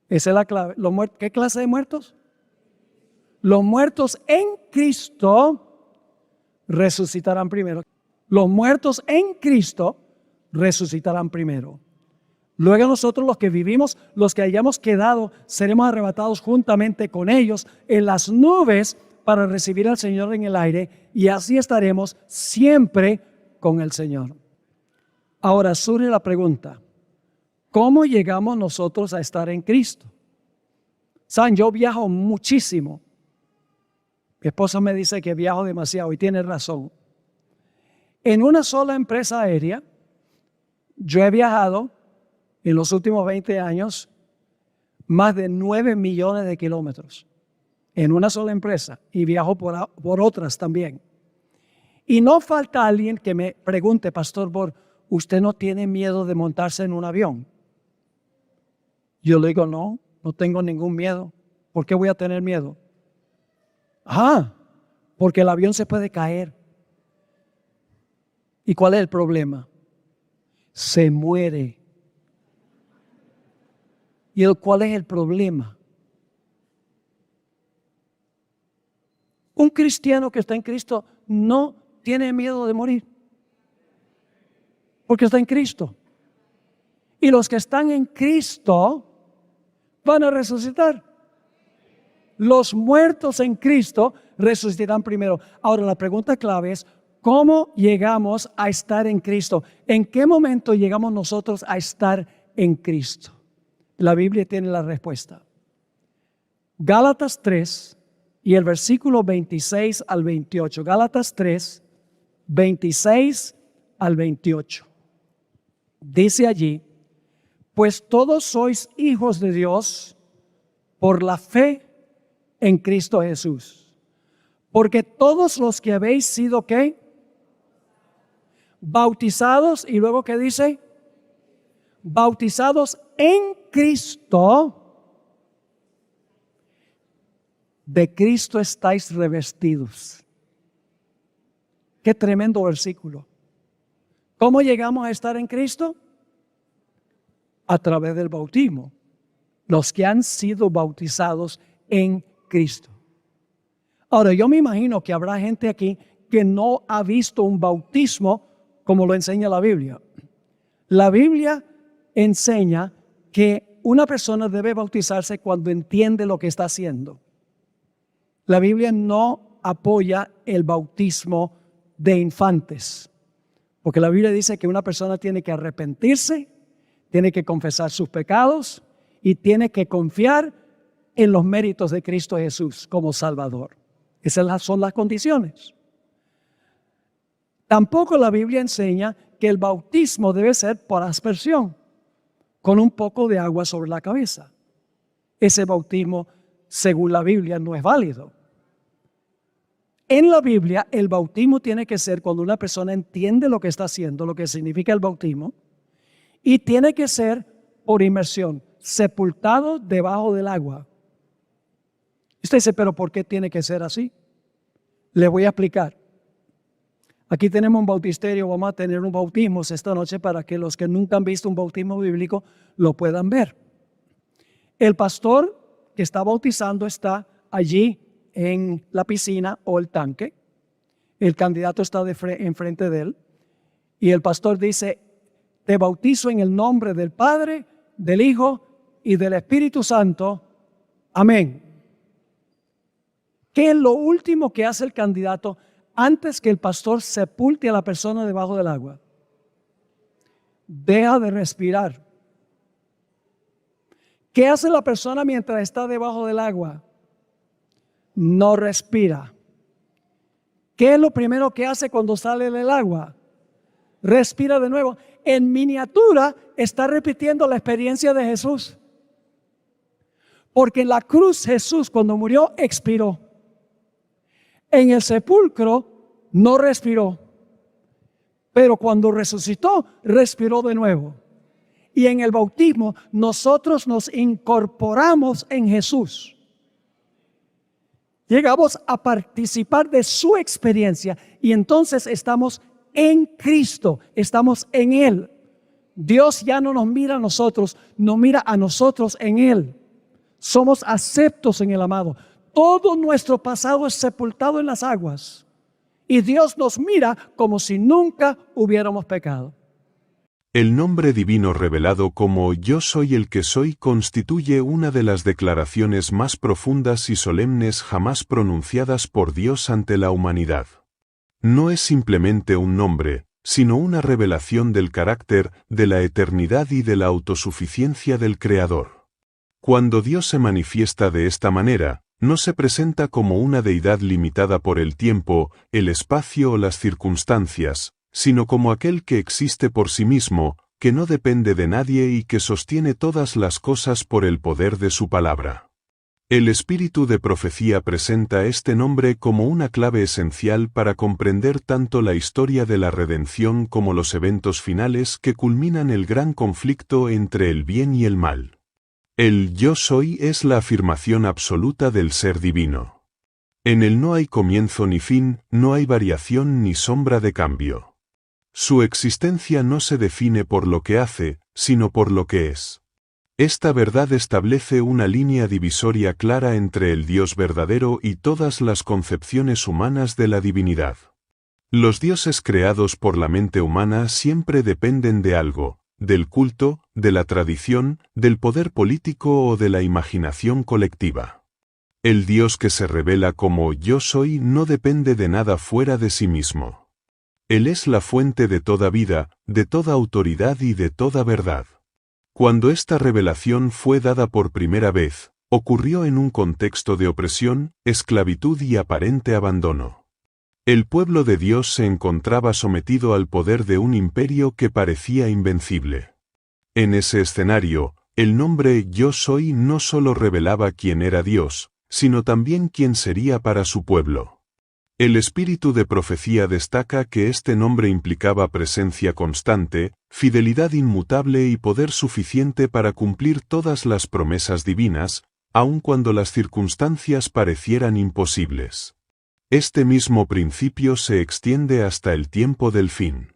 esa es la clave. ¿Qué clase de muertos? Los muertos en Cristo resucitarán primero. Los muertos en Cristo resucitarán primero. Luego nosotros los que vivimos, los que hayamos quedado, seremos arrebatados juntamente con ellos en las nubes para recibir al Señor en el aire, y así estaremos siempre con el Señor. Ahora surge la pregunta, ¿cómo llegamos nosotros a estar en Cristo? Saben, yo viajo muchísimo. Mi esposa me dice que viajo demasiado y tiene razón. En una sola empresa aérea, yo he viajado en los últimos 20 años más de 9 millones de kilómetros. En una sola empresa, y viajo por otras también. Y no falta alguien que me pregunte, Pastor Bor, ¿usted no tiene miedo de montarse en un avión? Yo le digo, no tengo ningún miedo. ¿Por qué voy a tener miedo? Porque el avión se puede caer. ¿Y cuál es el problema? Se muere. ¿Y cuál es el problema? Un cristiano que está en Cristo no tiene miedo de morir, porque está en Cristo. Y los que están en Cristo van a resucitar. Los muertos en Cristo resucitarán primero. Ahora la pregunta clave es, ¿cómo llegamos a estar en Cristo? ¿En qué momento llegamos nosotros a estar en Cristo? La Biblia tiene la respuesta. Gálatas 3 y el versículo 26 al 28. Gálatas 3, 26 al 28. Dice allí, pues todos sois hijos de Dios por la fe en Cristo Jesús. Porque todos los que habéis sido, ¿qué? Bautizados, y luego ¿qué dice? Bautizados en Cristo, de Cristo estáis revestidos. Qué tremendo versículo. ¿Cómo llegamos a estar en Cristo? A través del bautismo. Los que han sido bautizados en Cristo. Ahora, yo me imagino que habrá gente aquí que no ha visto un bautismo como lo enseña la Biblia. La Biblia enseña que una persona debe bautizarse cuando entiende lo que está haciendo. La Biblia no apoya el bautismo de infantes, porque la Biblia dice que una persona tiene que arrepentirse, tiene que confesar sus pecados y tiene que confiar en los méritos de Cristo Jesús como Salvador. Esas son las condiciones. Tampoco la Biblia enseña que el bautismo debe ser por aspersión, con un poco de agua sobre la cabeza. Ese bautismo, según la Biblia, no es válido. En la Biblia, el bautismo tiene que ser cuando una persona entiende lo que está haciendo, lo que significa el bautismo, y tiene que ser por inmersión, sepultado debajo del agua. Usted dice, pero ¿por qué tiene que ser así? Le voy a explicar. Aquí tenemos un bautisterio, vamos a tener un bautismo esta noche para que los que nunca han visto un bautismo bíblico lo puedan ver. El pastor que está bautizando está allí en la piscina o el tanque. El candidato está enfrente de él y el pastor dice, te bautizo en el nombre del Padre, del Hijo y del Espíritu Santo. Amén. ¿Qué es lo último que hace el candidato antes que el pastor sepulte a la persona debajo del agua? Deja de respirar. ¿Qué hace la persona mientras está debajo del agua? No respira. ¿Qué es lo primero que hace cuando sale del agua? Respira de nuevo. En miniatura está repitiendo la experiencia de Jesús. Porque en la cruz Jesús cuando murió expiró. En el sepulcro no respiró. Pero cuando resucitó, respiró de nuevo. Y en el bautismo nosotros nos incorporamos en Jesús. Llegamos a participar de su experiencia y entonces estamos en Cristo, estamos en Él. Dios ya no nos mira a nosotros, nos mira a nosotros en Él. Somos aceptos en el amado. Todo nuestro pasado es sepultado en las aguas. Y Dios nos mira como si nunca hubiéramos pecado. El nombre divino revelado como Yo soy el que soy constituye una de las declaraciones más profundas y solemnes jamás pronunciadas por Dios ante la humanidad. No es simplemente un nombre, sino una revelación del carácter, de la eternidad y de la autosuficiencia del Creador. Cuando Dios se manifiesta de esta manera, no se presenta como una deidad limitada por el tiempo, el espacio o las circunstancias, sino como aquel que existe por sí mismo, que no depende de nadie y que sostiene todas las cosas por el poder de su palabra. El espíritu de profecía presenta este nombre como una clave esencial para comprender tanto la historia de la redención como los eventos finales que culminan el gran conflicto entre el bien y el mal. El Yo soy es la afirmación absoluta del ser divino. En él no hay comienzo ni fin, no hay variación ni sombra de cambio. Su existencia no se define por lo que hace, sino por lo que es. Esta verdad establece una línea divisoria clara entre el Dios verdadero y todas las concepciones humanas de la divinidad. Los dioses creados por la mente humana siempre dependen de algo, del culto, de la tradición, del poder político o de la imaginación colectiva. El Dios que se revela como Yo soy no depende de nada fuera de sí mismo. Él es la fuente de toda vida, de toda autoridad y de toda verdad. Cuando esta revelación fue dada por primera vez, ocurrió en un contexto de opresión, esclavitud y aparente abandono. El pueblo de Dios se encontraba sometido al poder de un imperio que parecía invencible. En ese escenario, el nombre Yo soy no solo revelaba quién era Dios, sino también quién sería para su pueblo. El espíritu de profecía destaca que este nombre implicaba presencia constante, fidelidad inmutable y poder suficiente para cumplir todas las promesas divinas, aun cuando las circunstancias parecieran imposibles. Este mismo principio se extiende hasta el tiempo del fin.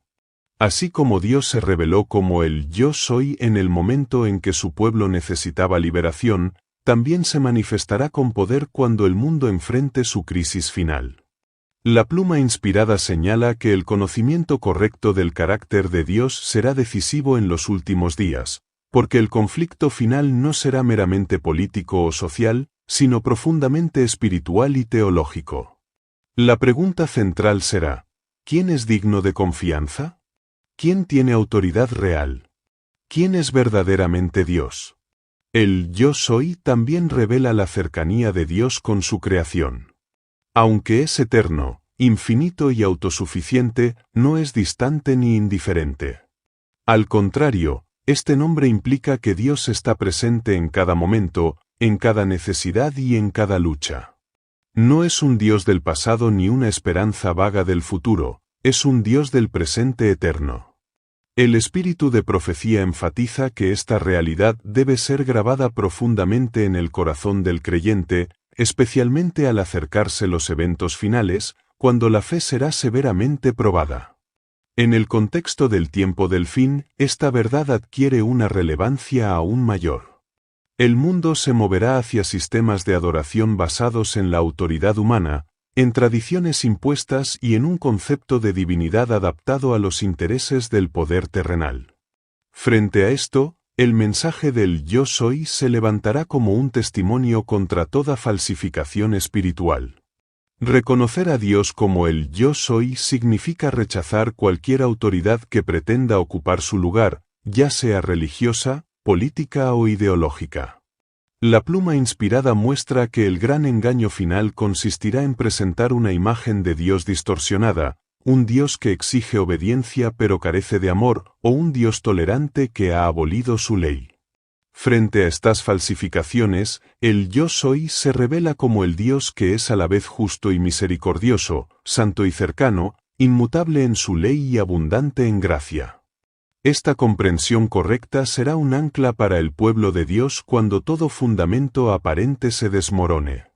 Así como Dios se reveló como el Yo soy en el momento en que su pueblo necesitaba liberación, también se manifestará con poder cuando el mundo enfrente su crisis final. La pluma inspirada señala que el conocimiento correcto del carácter de Dios será decisivo en los últimos días, porque el conflicto final no será meramente político o social, sino profundamente espiritual y teológico. La pregunta central será, ¿quién es digno de confianza? ¿Quién tiene autoridad real? ¿Quién es verdaderamente Dios? El Yo soy también revela la cercanía de Dios con su creación. Aunque es eterno, infinito y autosuficiente, no es distante ni indiferente. Al contrario, este nombre implica que Dios está presente en cada momento, en cada necesidad y en cada lucha. No es un Dios del pasado ni una esperanza vaga del futuro, es un Dios del presente eterno. El espíritu de profecía enfatiza que esta realidad debe ser grabada profundamente en el corazón del creyente, especialmente al acercarse los eventos finales, cuando la fe será severamente probada. En el contexto del tiempo del fin, esta verdad adquiere una relevancia aún mayor. El mundo se moverá hacia sistemas de adoración basados en la autoridad humana, en tradiciones impuestas y en un concepto de divinidad adaptado a los intereses del poder terrenal. Frente a esto, el mensaje del Yo soy se levantará como un testimonio contra toda falsificación espiritual. Reconocer a Dios como el Yo soy significa rechazar cualquier autoridad que pretenda ocupar su lugar, ya sea religiosa, política o ideológica. La pluma inspirada muestra que el gran engaño final consistirá en presentar una imagen de Dios distorsionada, un Dios que exige obediencia pero carece de amor, o un Dios tolerante que ha abolido su ley. Frente a estas falsificaciones, el Yo soy se revela como el Dios que es a la vez justo y misericordioso, santo y cercano, inmutable en su ley y abundante en gracia. Esta comprensión correcta será un ancla para el pueblo de Dios cuando todo fundamento aparente se desmorone.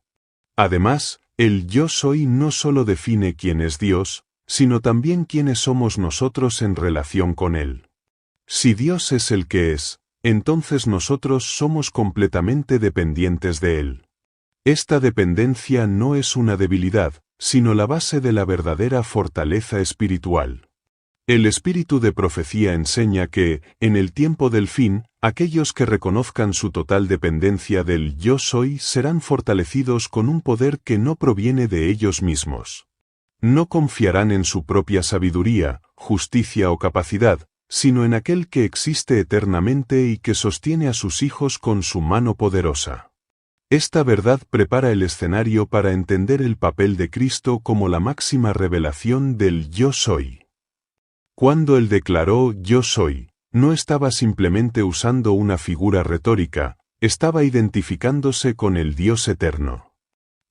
Además, el Yo soy no solo define quién es Dios, sino también quiénes somos nosotros en relación con Él. Si Dios es el que es, entonces nosotros somos completamente dependientes de Él. Esta dependencia no es una debilidad, sino la base de la verdadera fortaleza espiritual. El espíritu de profecía enseña que, en el tiempo del fin, aquellos que reconozcan su total dependencia del Yo Soy serán fortalecidos con un poder que no proviene de ellos mismos. No confiarán en su propia sabiduría, justicia o capacidad, sino en aquel que existe eternamente y que sostiene a sus hijos con su mano poderosa. Esta verdad prepara el escenario para entender el papel de Cristo como la máxima revelación del Yo Soy. Cuando Él declaró Yo Soy, no estaba simplemente usando una figura retórica, estaba identificándose con el Dios eterno.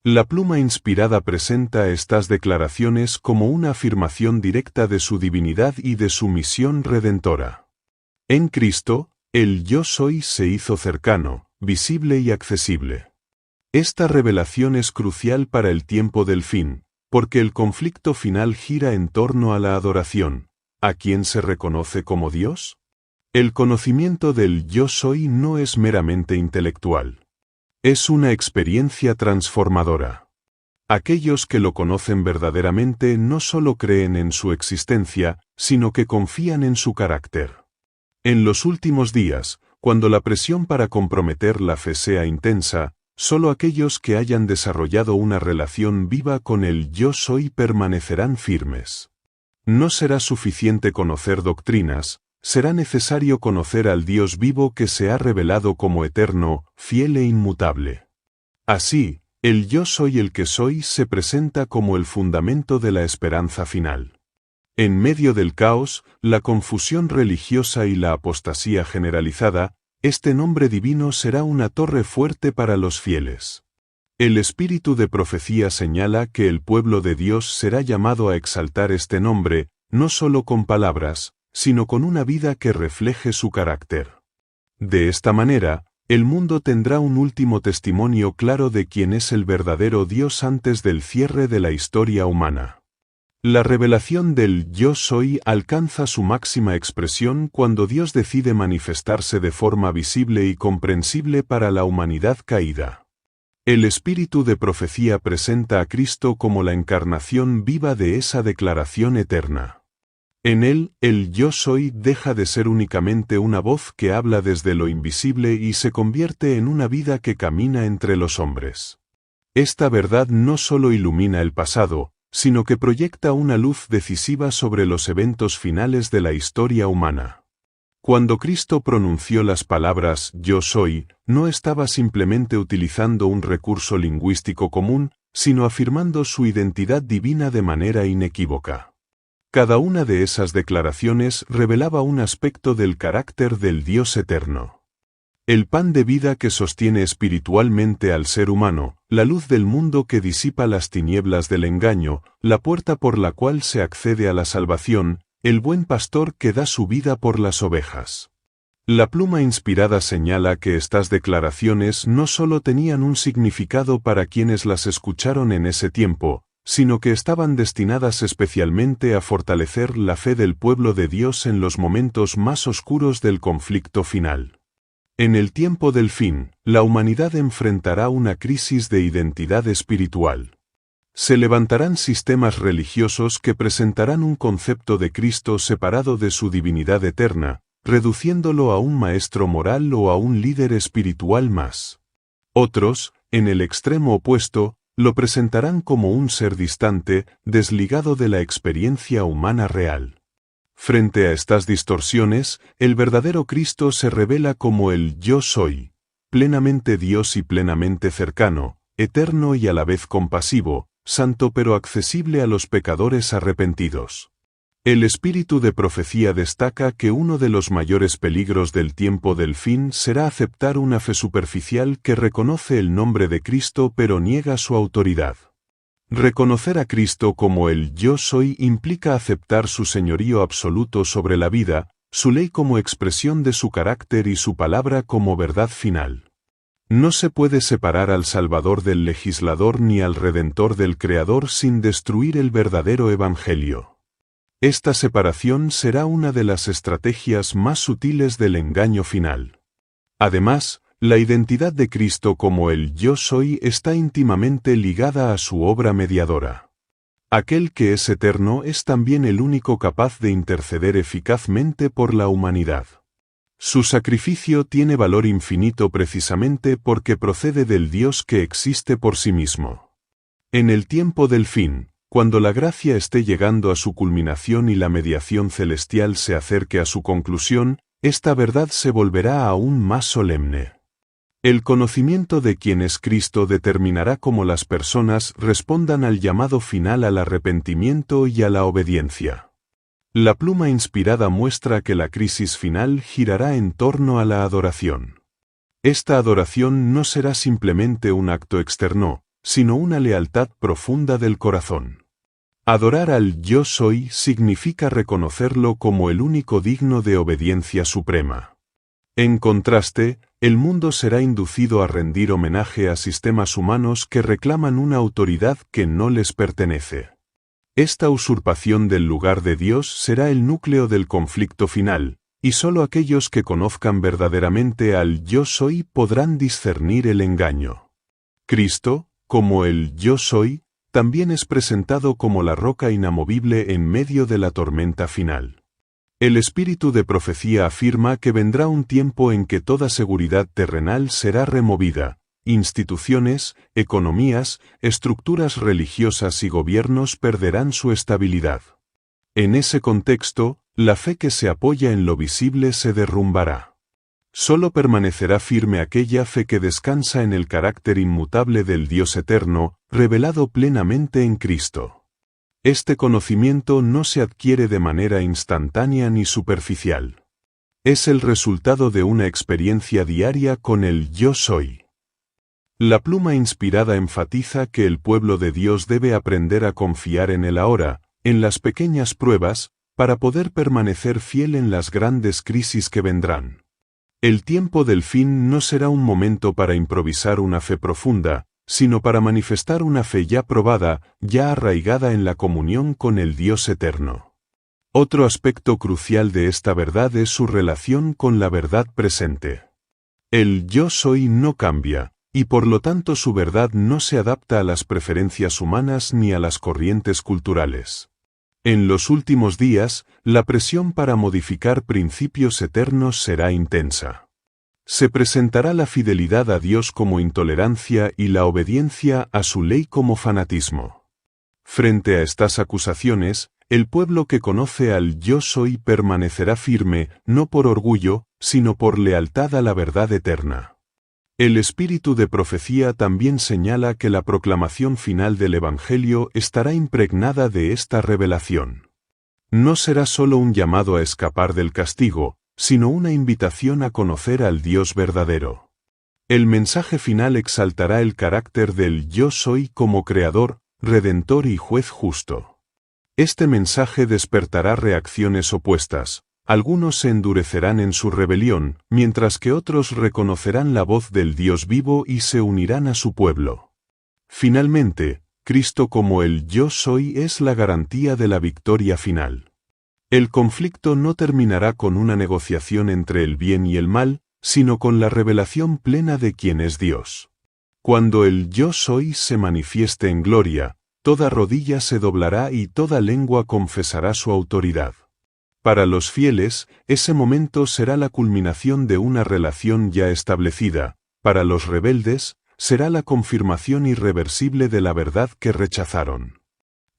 La pluma inspirada presenta estas declaraciones como una afirmación directa de su divinidad y de su misión redentora. En Cristo, el Yo Soy se hizo cercano, visible y accesible. Esta revelación es crucial para el tiempo del fin, porque el conflicto final gira en torno a la adoración. ¿A quién se reconoce como Dios? El conocimiento del Yo Soy no es meramente intelectual. Es una experiencia transformadora. Aquellos que lo conocen verdaderamente no solo creen en su existencia, sino que confían en su carácter. En los últimos días, cuando la presión para comprometer la fe sea intensa, solo aquellos que hayan desarrollado una relación viva con el Yo Soy permanecerán firmes. No será suficiente conocer doctrinas, será necesario conocer al Dios vivo que se ha revelado como eterno, fiel e inmutable. Así, el Yo Soy el que soy se presenta como el fundamento de la esperanza final. En medio del caos, la confusión religiosa y la apostasía generalizada, este nombre divino será una torre fuerte para los fieles. El espíritu de profecía señala que el pueblo de Dios será llamado a exaltar este nombre, no solo con palabras, sino con una vida que refleje su carácter. De esta manera, el mundo tendrá un último testimonio claro de quién es el verdadero Dios antes del cierre de la historia humana. La revelación del Yo Soy alcanza su máxima expresión cuando Dios decide manifestarse de forma visible y comprensible para la humanidad caída. El espíritu de profecía presenta a Cristo como la encarnación viva de esa declaración eterna. En Él, el Yo Soy deja de ser únicamente una voz que habla desde lo invisible y se convierte en una vida que camina entre los hombres. Esta verdad no solo ilumina el pasado, sino que proyecta una luz decisiva sobre los eventos finales de la historia humana. Cuando Cristo pronunció las palabras Yo Soy, no estaba simplemente utilizando un recurso lingüístico común, sino afirmando su identidad divina de manera inequívoca. Cada una de esas declaraciones revelaba un aspecto del carácter del Dios eterno. El pan de vida que sostiene espiritualmente al ser humano, la luz del mundo que disipa las tinieblas del engaño, la puerta por la cual se accede a la salvación, el buen pastor que da su vida por las ovejas. La pluma inspirada señala que estas declaraciones no solo tenían un significado para quienes las escucharon en ese tiempo, sino que estaban destinadas especialmente a fortalecer la fe del pueblo de Dios en los momentos más oscuros del conflicto final. En el tiempo del fin, la humanidad enfrentará una crisis de identidad espiritual. Se levantarán sistemas religiosos que presentarán un concepto de Cristo separado de su divinidad eterna, reduciéndolo a un maestro moral o a un líder espiritual más. Otros, en el extremo opuesto, lo presentarán como un ser distante, desligado de la experiencia humana real. Frente a estas distorsiones, el verdadero Cristo se revela como el Yo Soy, plenamente Dios y plenamente cercano, eterno y a la vez compasivo, santo pero accesible a los pecadores arrepentidos. El espíritu de profecía destaca que uno de los mayores peligros del tiempo del fin será aceptar una fe superficial que reconoce el nombre de Cristo pero niega su autoridad. Reconocer a Cristo como el Yo Soy implica aceptar su señorío absoluto sobre la vida, su ley como expresión de su carácter y su palabra como verdad final. No se puede separar al Salvador del legislador ni al Redentor del Creador sin destruir el verdadero Evangelio. Esta separación será una de las estrategias más sutiles del engaño final. Además, la identidad de Cristo como el Yo Soy está íntimamente ligada a su obra mediadora. Aquel que es eterno es también el único capaz de interceder eficazmente por la humanidad. Su sacrificio tiene valor infinito precisamente porque procede del Dios que existe por sí mismo. En el tiempo del fin, cuando la gracia esté llegando a su culminación y la mediación celestial se acerque a su conclusión, esta verdad se volverá aún más solemne. El conocimiento de quién es Cristo determinará cómo las personas respondan al llamado final al arrepentimiento y a la obediencia. La pluma inspirada muestra que la crisis final girará en torno a la adoración. Esta adoración no será simplemente un acto externo, sino una lealtad profunda del corazón. Adorar al Yo Soy significa reconocerlo como el único digno de obediencia suprema. En contraste, el mundo será inducido a rendir homenaje a sistemas humanos que reclaman una autoridad que no les pertenece. Esta usurpación del lugar de Dios será el núcleo del conflicto final, y solo aquellos que conozcan verdaderamente al Yo Soy podrán discernir el engaño. Cristo, como el Yo Soy, también es presentado como la roca inamovible en medio de la tormenta final. El espíritu de profecía afirma que vendrá un tiempo en que toda seguridad terrenal será removida. Instituciones, economías, estructuras religiosas y gobiernos perderán su estabilidad. En ese contexto, la fe que se apoya en lo visible se derrumbará. Solo permanecerá firme aquella fe que descansa en el carácter inmutable del Dios eterno, revelado plenamente en Cristo. Este conocimiento no se adquiere de manera instantánea ni superficial. Es el resultado de una experiencia diaria con el Yo Soy. La pluma inspirada enfatiza que el pueblo de Dios debe aprender a confiar en el ahora, en las pequeñas pruebas, para poder permanecer fiel en las grandes crisis que vendrán. El tiempo del fin no será un momento para improvisar una fe profunda, sino para manifestar una fe ya probada, ya arraigada en la comunión con el Dios eterno. Otro aspecto crucial de esta verdad es su relación con la verdad presente. El Yo Soy no cambia, y por lo tanto su verdad no se adapta a las preferencias humanas ni a las corrientes culturales. En los últimos días, la presión para modificar principios eternos será intensa. Se presentará la fidelidad a Dios como intolerancia y la obediencia a su ley como fanatismo. Frente a estas acusaciones, el pueblo que conoce al Yo Soy permanecerá firme, no por orgullo, sino por lealtad a la verdad eterna. El espíritu de profecía también señala que la proclamación final del Evangelio estará impregnada de esta revelación. No será solo un llamado a escapar del castigo, sino una invitación a conocer al Dios verdadero. El mensaje final exaltará el carácter del Yo Soy como Creador, Redentor y Juez justo. Este mensaje despertará reacciones opuestas. Algunos se endurecerán en su rebelión, mientras que otros reconocerán la voz del Dios vivo y se unirán a su pueblo. Finalmente, Cristo como el Yo Soy es la garantía de la victoria final. El conflicto no terminará con una negociación entre el bien y el mal, sino con la revelación plena de quién es Dios. Cuando el Yo Soy se manifieste en gloria, toda rodilla se doblará y toda lengua confesará su autoridad. Para los fieles, ese momento será la culminación de una relación ya establecida. Para los rebeldes, será la confirmación irreversible de la verdad que rechazaron.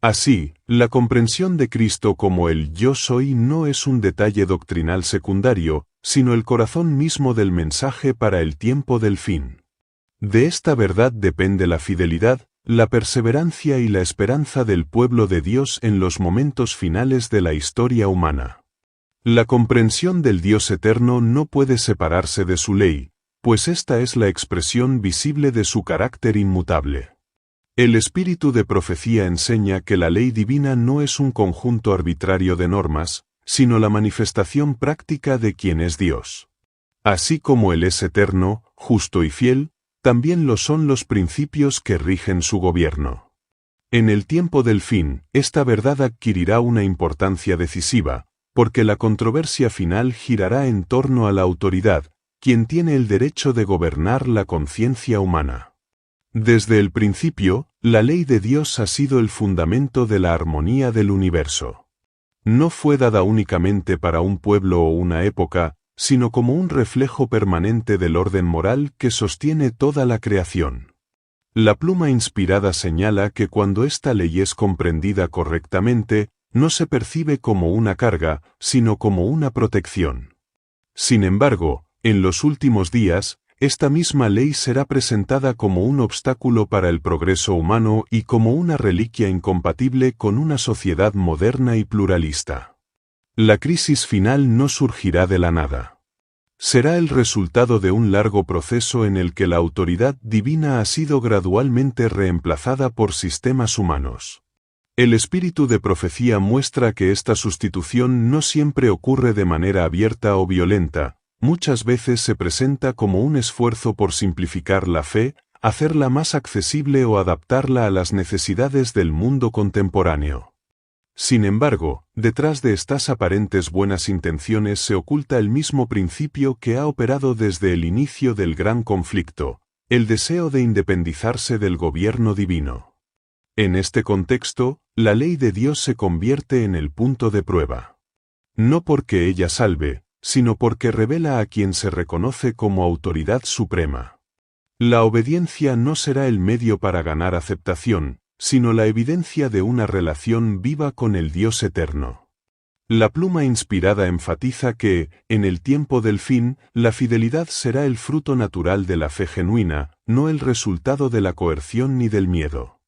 Así, la comprensión de Cristo como el Yo Soy no es un detalle doctrinal secundario, sino el corazón mismo del mensaje para el tiempo del fin. De esta verdad depende la fidelidad, la perseverancia y la esperanza del pueblo de Dios en los momentos finales de la historia humana. La comprensión del Dios eterno no puede separarse de su ley, pues esta es la expresión visible de su carácter inmutable. El espíritu de profecía enseña que la ley divina no es un conjunto arbitrario de normas, sino la manifestación práctica de quién es Dios. Así como Él es eterno, justo y fiel, también lo son los principios que rigen su gobierno. En el tiempo del fin, esta verdad adquirirá una importancia decisiva, porque la controversia final girará en torno a la autoridad, quien tiene el derecho de gobernar la conciencia humana. Desde el principio, la ley de Dios ha sido el fundamento de la armonía del universo. No fue dada únicamente para un pueblo o una época, sino como un reflejo permanente del orden moral que sostiene toda la creación. La pluma inspirada señala que cuando esta ley es comprendida correctamente, no se percibe como una carga, sino como una protección. Sin embargo, en los últimos días, esta misma ley será presentada como un obstáculo para el progreso humano y como una reliquia incompatible con una sociedad moderna y pluralista. La crisis final no surgirá de la nada. Será el resultado de un largo proceso en el que la autoridad divina ha sido gradualmente reemplazada por sistemas humanos. El espíritu de profecía muestra que esta sustitución no siempre ocurre de manera abierta o violenta, muchas veces se presenta como un esfuerzo por simplificar la fe, hacerla más accesible o adaptarla a las necesidades del mundo contemporáneo. Sin embargo, detrás de estas aparentes buenas intenciones se oculta el mismo principio que ha operado desde el inicio del gran conflicto, el deseo de independizarse del gobierno divino. En este contexto, la ley de Dios se convierte en el punto de prueba. No porque ella salve, sino porque revela a quien se reconoce como autoridad suprema. La obediencia no será el medio para ganar aceptación, sino la evidencia de una relación viva con el Dios eterno. La pluma inspirada enfatiza que, en el tiempo del fin, la fidelidad será el fruto natural de la fe genuina, no el resultado de la coerción ni del miedo.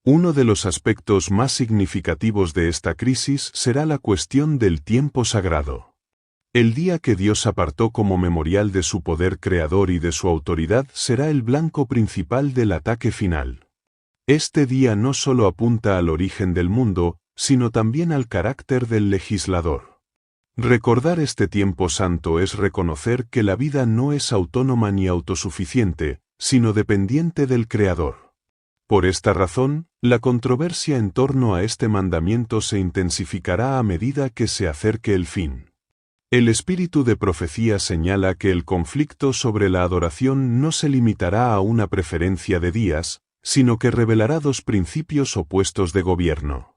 Uno de los aspectos más significativos de esta crisis será la cuestión del tiempo sagrado. El día que Dios apartó como memorial de su poder creador y de su autoridad será el blanco principal del ataque final. Este día no solo apunta al origen del mundo, sino también al carácter del legislador. Recordar este tiempo santo es reconocer que la vida no es autónoma ni autosuficiente, sino dependiente del Creador. Por esta razón, la controversia en torno a este mandamiento se intensificará a medida que se acerque el fin. El espíritu de profecía señala que el conflicto sobre la adoración no se limitará a una preferencia de días, sino que revelará dos principios opuestos de gobierno.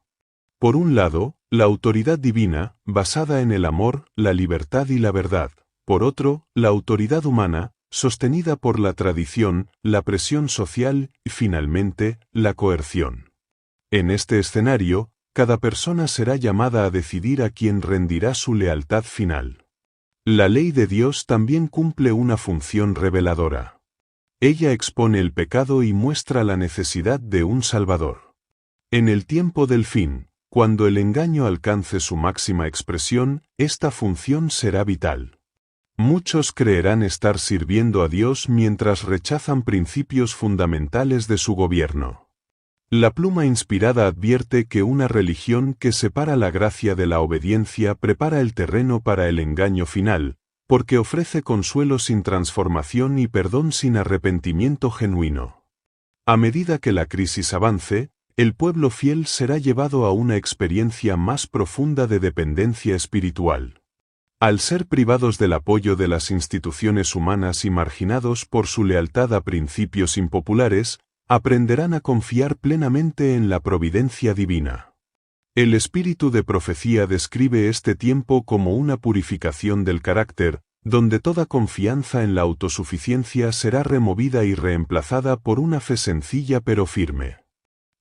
Por un lado, la autoridad divina, basada en el amor, la libertad y la verdad. Por otro, la autoridad humana, sostenida por la tradición, la presión social y, finalmente, la coerción. En este escenario, cada persona será llamada a decidir a quién rendirá su lealtad final. La ley de Dios también cumple una función reveladora. Ella expone el pecado y muestra la necesidad de un Salvador. En el tiempo del fin, cuando el engaño alcance su máxima expresión, esta función será vital. Muchos creerán estar sirviendo a Dios mientras rechazan principios fundamentales de su gobierno. La pluma inspirada advierte que una religión que separa la gracia de la obediencia prepara el terreno para el engaño final, porque ofrece consuelo sin transformación y perdón sin arrepentimiento genuino. A medida que la crisis avance, el pueblo fiel será llevado a una experiencia más profunda de dependencia espiritual. Al ser privados del apoyo de las instituciones humanas y marginados por su lealtad a principios impopulares, aprenderán a confiar plenamente en la providencia divina. El espíritu de profecía describe este tiempo como una purificación del carácter, donde toda confianza en la autosuficiencia será removida y reemplazada por una fe sencilla pero firme.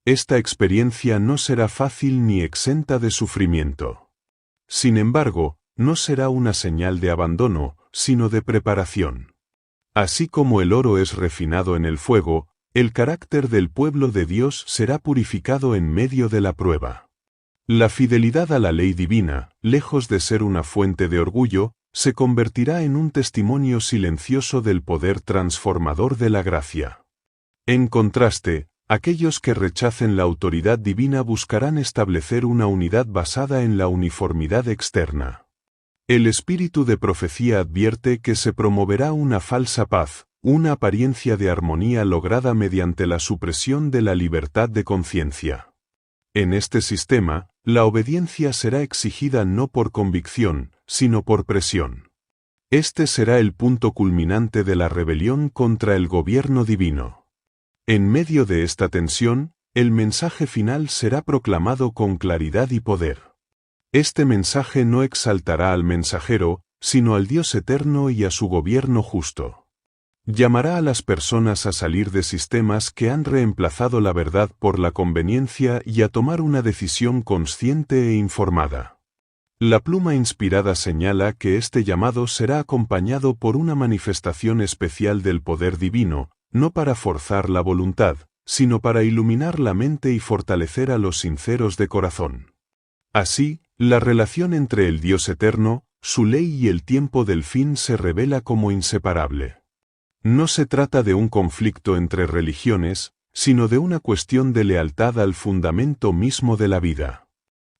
Esta experiencia no será fácil ni exenta de sufrimiento. Sin embargo, no será una señal de abandono, sino de preparación. Así como el oro es refinado en el fuego, el carácter del pueblo de Dios será purificado en medio de la prueba. La fidelidad a la ley divina, lejos de ser una fuente de orgullo, se convertirá en un testimonio silencioso del poder transformador de la gracia. En contraste, aquellos que rechacen la autoridad divina buscarán establecer una unidad basada en la uniformidad externa. El espíritu de profecía advierte que se promoverá una falsa paz, una apariencia de armonía lograda mediante la supresión de la libertad de conciencia. En este sistema, la obediencia será exigida no por convicción, sino por presión. Este será el punto culminante de la rebelión contra el gobierno divino. En medio de esta tensión, el mensaje final será proclamado con claridad y poder. Este mensaje no exaltará al mensajero, sino al Dios eterno y a su gobierno justo. Llamará a las personas a salir de sistemas que han reemplazado la verdad por la conveniencia y a tomar una decisión consciente e informada. La pluma inspirada señala que este llamado será acompañado por una manifestación especial del poder divino, no para forzar la voluntad, sino para iluminar la mente y fortalecer a los sinceros de corazón. Así, la relación entre el Dios eterno, su ley y el tiempo del fin se revela como inseparable. No se trata de un conflicto entre religiones, sino de una cuestión de lealtad al fundamento mismo de la vida.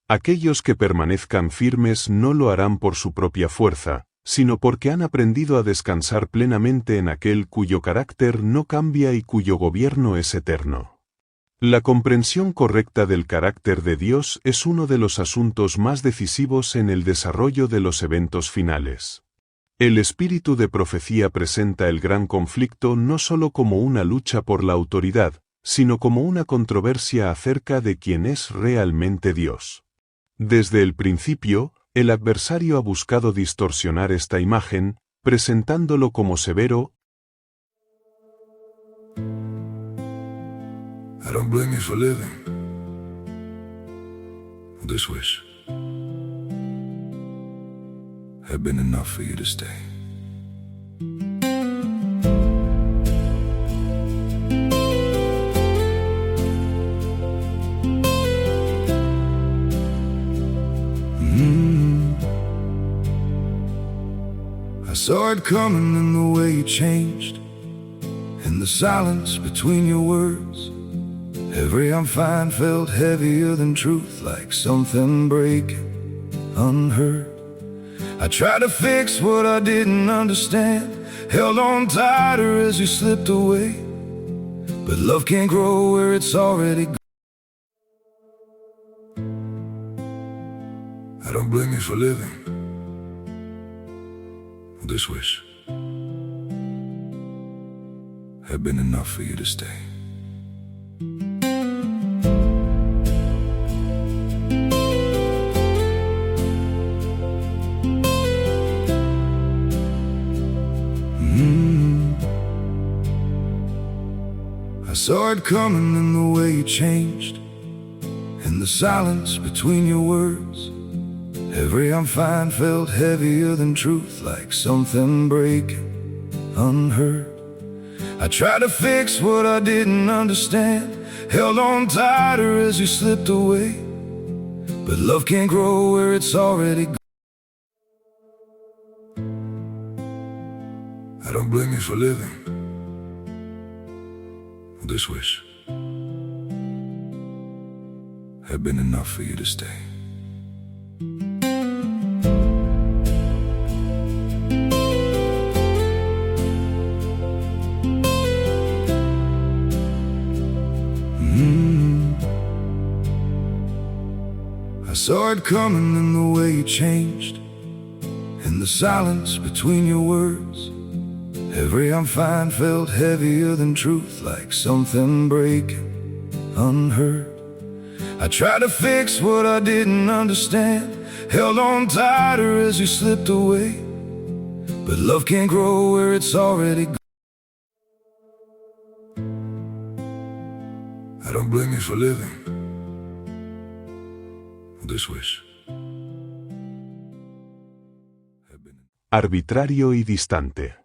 Aquellos que permanezcan firmes no lo harán por su propia fuerza, sino porque han aprendido a descansar plenamente en aquel cuyo carácter no cambia y cuyo gobierno es eterno. La comprensión correcta del carácter de Dios es uno de los asuntos más decisivos en el desarrollo de los eventos finales. El espíritu de profecía presenta el gran conflicto no solo como una lucha por la autoridad, sino como una controversia acerca de quién es realmente Dios. Desde el principio, el adversario ha buscado distorsionar esta imagen, presentándolo como severo. I don't blame you for living this wish had been enough for you to stay. I saw it coming in the way you changed, in the silence between your words. Every I'm fine felt heavier than truth, like something breaking unheard. I tried to fix what I didn't understand, held on tighter as you slipped away. But love can't grow where it's already gone. I don't blame you for living this wish had been enough for you to stay. I saw it coming in the way you changed, in the silence between your words. Every I'm fine felt heavier than truth, like something breaking unheard. I tried to fix what I didn't understand, held on tighter as you slipped away. But love can't grow where it's already gone. I don't blame you for living this wish had been enough for you to stay. I saw it coming in the way you changed, in the silence between your words. Every I'm fine felt heavier than truth, like something breaking unheard. I tried to fix what I didn't understand, held on tighter as you slipped away. But love can't grow where it's already gone. I don't blame you for living this wish. Arbitrario y distante.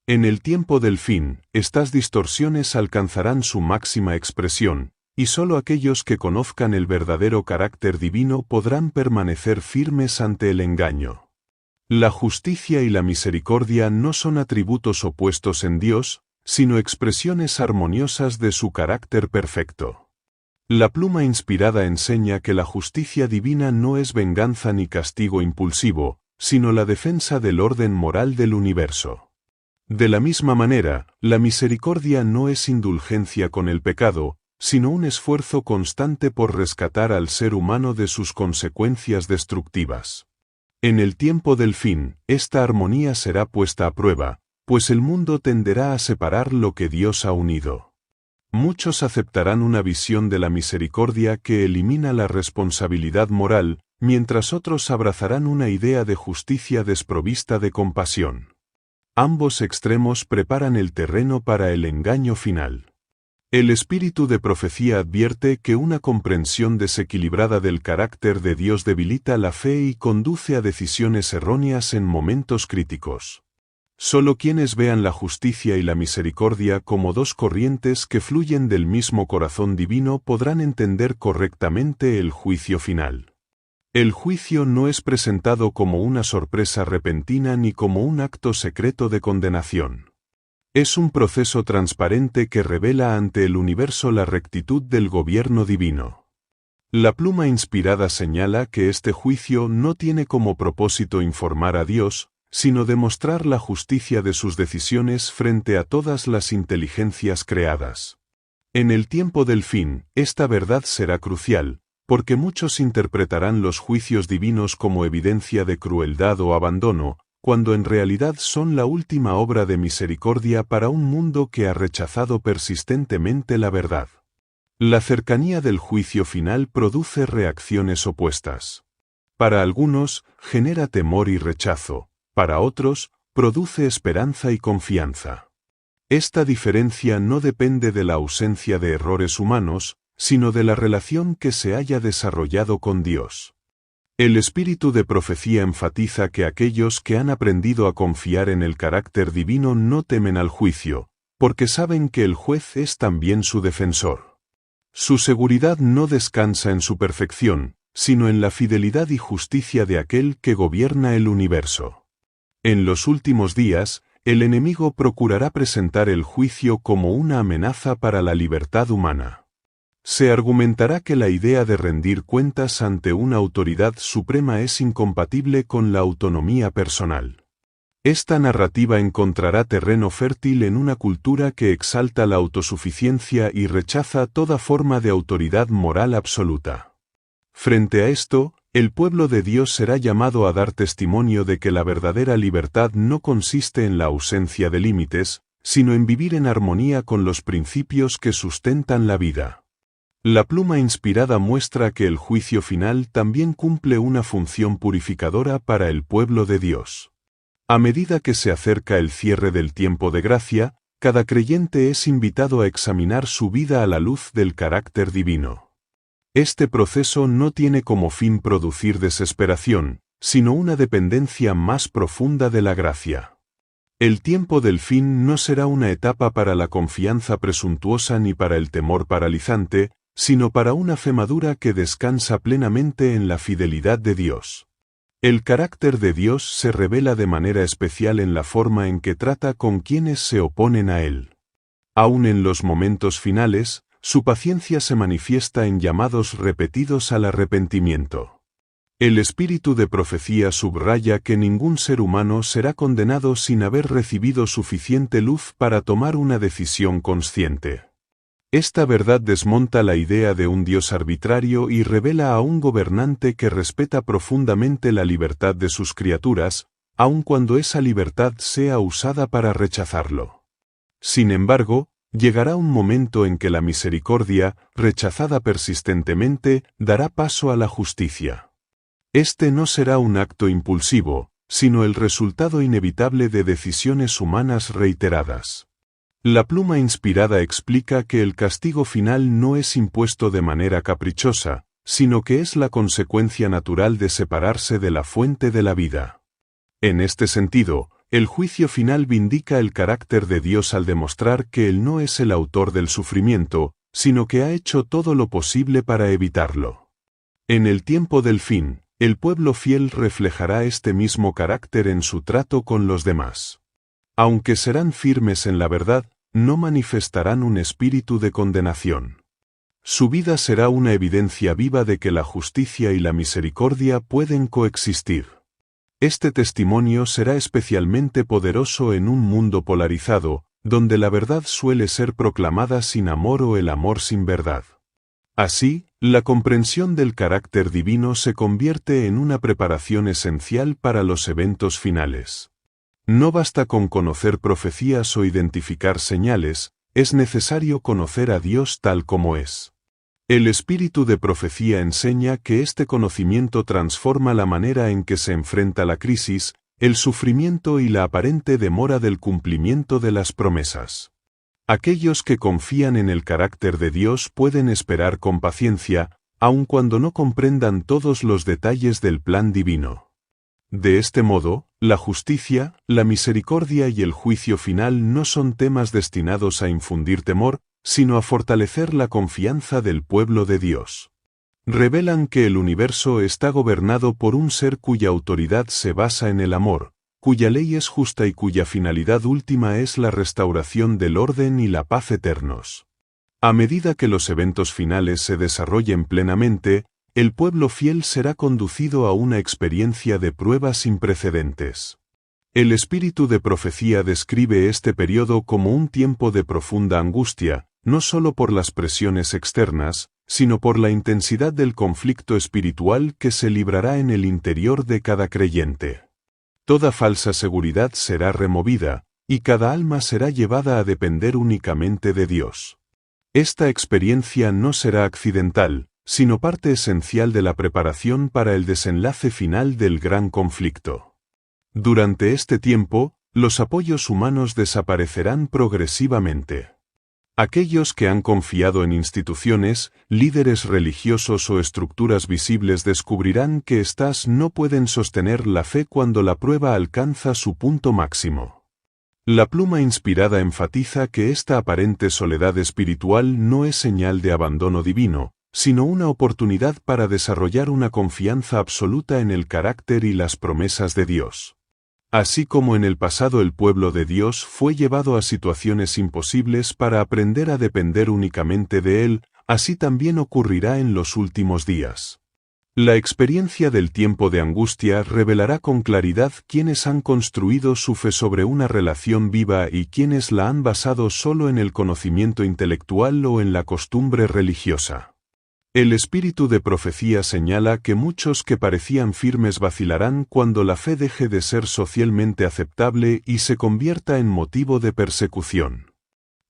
En el tiempo del fin, estas distorsiones alcanzarán su máxima expresión, y sólo aquellos que conozcan el verdadero carácter divino podrán permanecer firmes ante el engaño. La justicia y la misericordia no son atributos opuestos en Dios, sino expresiones armoniosas de su carácter perfecto. La pluma inspirada enseña que la justicia divina no es venganza ni castigo impulsivo, sino la defensa del orden moral del universo. De la misma manera, la misericordia no es indulgencia con el pecado, sino un esfuerzo constante por rescatar al ser humano de sus consecuencias destructivas. En el tiempo del fin, esta armonía será puesta a prueba, pues el mundo tenderá a separar lo que Dios ha unido. Muchos aceptarán una visión de la misericordia que elimina la responsabilidad moral, mientras otros abrazarán una idea de justicia desprovista de compasión. Ambos extremos preparan el terreno para el engaño final. El espíritu de profecía advierte que una comprensión desequilibrada del carácter de Dios debilita la fe y conduce a decisiones erróneas en momentos críticos. Solo quienes vean la justicia y la misericordia como dos corrientes que fluyen del mismo corazón divino podrán entender correctamente el juicio final. El juicio no es presentado como una sorpresa repentina ni como un acto secreto de condenación. Es un proceso transparente que revela ante el universo la rectitud del gobierno divino. La pluma inspirada señala que este juicio no tiene como propósito informar a Dios, sino demostrar la justicia de sus decisiones frente a todas las inteligencias creadas. En el tiempo del fin, esta verdad será crucial, porque muchos interpretarán los juicios divinos como evidencia de crueldad o abandono, cuando en realidad son la última obra de misericordia para un mundo que ha rechazado persistentemente la verdad. La cercanía del juicio final produce reacciones opuestas. Para algunos, genera temor y rechazo, para otros, produce esperanza y confianza. Esta diferencia no depende de la ausencia de errores humanos, sino de la relación que se haya desarrollado con Dios. El espíritu de profecía enfatiza que aquellos que han aprendido a confiar en el carácter divino no temen al juicio, porque saben que el juez es también su defensor. Su seguridad no descansa en su perfección, sino en la fidelidad y justicia de aquel que gobierna el universo. En los últimos días, el enemigo procurará presentar el juicio como una amenaza para la libertad humana. Se argumentará que la idea de rendir cuentas ante una autoridad suprema es incompatible con la autonomía personal. Esta narrativa encontrará terreno fértil en una cultura que exalta la autosuficiencia y rechaza toda forma de autoridad moral absoluta. Frente a esto, el pueblo de Dios será llamado a dar testimonio de que la verdadera libertad no consiste en la ausencia de límites, sino en vivir en armonía con los principios que sustentan la vida. La pluma inspirada muestra que el juicio final también cumple una función purificadora para el pueblo de Dios. A medida que se acerca el cierre del tiempo de gracia, cada creyente es invitado a examinar su vida a la luz del carácter divino. Este proceso no tiene como fin producir desesperación, sino una dependencia más profunda de la gracia. El tiempo del fin no será una etapa para la confianza presuntuosa ni para el temor paralizante, sino para una fe madura que descansa plenamente en la fidelidad de Dios. El carácter de Dios se revela de manera especial en la forma en que trata con quienes se oponen a Él. Aun en los momentos finales, su paciencia se manifiesta en llamados repetidos al arrepentimiento. El espíritu de profecía subraya que ningún ser humano será condenado sin haber recibido suficiente luz para tomar una decisión consciente. Esta verdad desmonta la idea de un Dios arbitrario y revela a un gobernante que respeta profundamente la libertad de sus criaturas, aun cuando esa libertad sea usada para rechazarlo. Sin embargo, llegará un momento en que la misericordia, rechazada persistentemente, dará paso a la justicia. Este no será un acto impulsivo, sino el resultado inevitable de decisiones humanas reiteradas. La pluma inspirada explica que el castigo final no es impuesto de manera caprichosa, sino que es la consecuencia natural de separarse de la fuente de la vida. En este sentido, el juicio final vindica el carácter de Dios al demostrar que Él no es el autor del sufrimiento, sino que ha hecho todo lo posible para evitarlo. En el tiempo del fin, el pueblo fiel reflejará este mismo carácter en su trato con los demás. Aunque serán firmes en la verdad, no manifestarán un espíritu de condenación. Su vida será una evidencia viva de que la justicia y la misericordia pueden coexistir. Este testimonio será especialmente poderoso en un mundo polarizado, donde la verdad suele ser proclamada sin amor o el amor sin verdad. Así, la comprensión del carácter divino se convierte en una preparación esencial para los eventos finales. No basta con conocer profecías o identificar señales, es necesario conocer a Dios tal como es. El espíritu de profecía enseña que este conocimiento transforma la manera en que se enfrenta la crisis, el sufrimiento y la aparente demora del cumplimiento de las promesas. Aquellos que confían en el carácter de Dios pueden esperar con paciencia, aun cuando no comprendan todos los detalles del plan divino. De este modo, la justicia, la misericordia y el juicio final no son temas destinados a infundir temor, sino a fortalecer la confianza del pueblo de Dios. Revelan que el universo está gobernado por un ser cuya autoridad se basa en el amor, cuya ley es justa y cuya finalidad última es la restauración del orden y la paz eternos. A medida que los eventos finales se desarrollen plenamente, el pueblo fiel será conducido a una experiencia de prueba sin precedentes. El espíritu de profecía describe este periodo como un tiempo de profunda angustia, no solo por las presiones externas, sino por la intensidad del conflicto espiritual que se librará en el interior de cada creyente. Toda falsa seguridad será removida, y cada alma será llevada a depender únicamente de Dios. Esta experiencia no será accidental, sino parte esencial de la preparación para el desenlace final del gran conflicto. Durante este tiempo, los apoyos humanos desaparecerán progresivamente. Aquellos que han confiado en instituciones, líderes religiosos o estructuras visibles descubrirán que éstas no pueden sostener la fe cuando la prueba alcanza su punto máximo. La pluma inspirada enfatiza que esta aparente soledad espiritual no es señal de abandono divino, sino una oportunidad para desarrollar una confianza absoluta en el carácter y las promesas de Dios. Así como en el pasado el pueblo de Dios fue llevado a situaciones imposibles para aprender a depender únicamente de Él, así también ocurrirá en los últimos días. La experiencia del tiempo de angustia revelará con claridad quiénes han construido su fe sobre una relación viva y quiénes la han basado solo en el conocimiento intelectual o en la costumbre religiosa. El espíritu de profecía señala que muchos que parecían firmes vacilarán cuando la fe deje de ser socialmente aceptable y se convierta en motivo de persecución.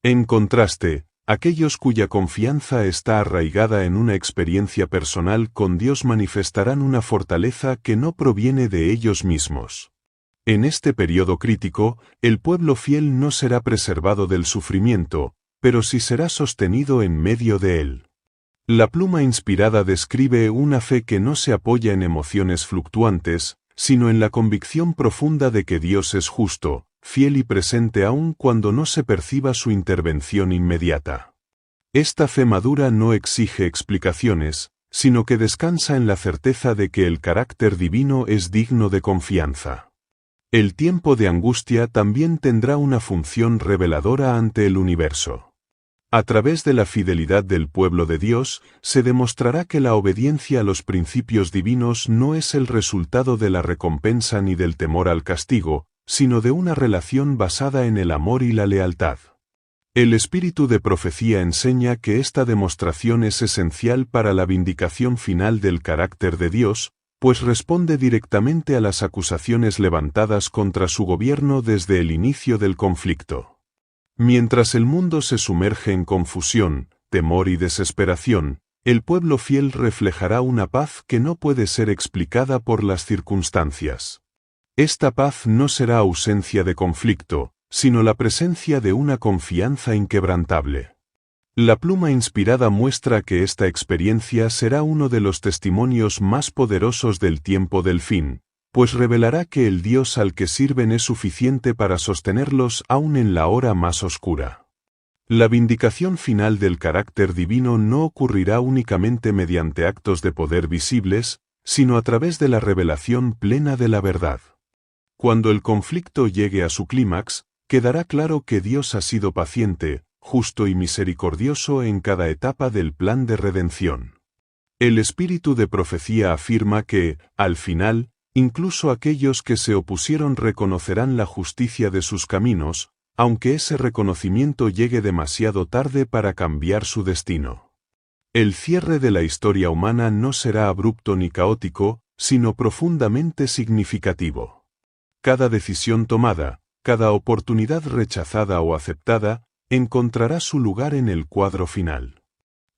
En contraste, aquellos cuya confianza está arraigada en una experiencia personal con Dios manifestarán una fortaleza que no proviene de ellos mismos. En este periodo crítico, el pueblo fiel no será preservado del sufrimiento, pero sí será sostenido en medio de él. La pluma inspirada describe una fe que no se apoya en emociones fluctuantes, sino en la convicción profunda de que Dios es justo, fiel y presente aun cuando no se perciba su intervención inmediata. Esta fe madura no exige explicaciones, sino que descansa en la certeza de que el carácter divino es digno de confianza. El tiempo de angustia también tendrá una función reveladora ante el universo. A través de la fidelidad del pueblo de Dios, se demostrará que la obediencia a los principios divinos no es el resultado de la recompensa ni del temor al castigo, sino de una relación basada en el amor y la lealtad. El espíritu de profecía enseña que esta demostración es esencial para la vindicación final del carácter de Dios, pues responde directamente a las acusaciones levantadas contra su gobierno desde el inicio del conflicto. Mientras el mundo se sumerge en confusión, temor y desesperación, el pueblo fiel reflejará una paz que no puede ser explicada por las circunstancias. Esta paz no será ausencia de conflicto, sino la presencia de una confianza inquebrantable. La pluma inspirada muestra que esta experiencia será uno de los testimonios más poderosos del tiempo del fin, pues revelará que el Dios al que sirven es suficiente para sostenerlos aún en la hora más oscura. La vindicación final del carácter divino no ocurrirá únicamente mediante actos de poder visibles, sino a través de la revelación plena de la verdad. Cuando el conflicto llegue a su clímax, quedará claro que Dios ha sido paciente, justo y misericordioso en cada etapa del plan de redención. El espíritu de profecía afirma que, al final, incluso aquellos que se opusieron reconocerán la justicia de sus caminos, aunque ese reconocimiento llegue demasiado tarde para cambiar su destino. El cierre de la historia humana no será abrupto ni caótico, sino profundamente significativo. Cada decisión tomada, cada oportunidad rechazada o aceptada, encontrará su lugar en el cuadro final.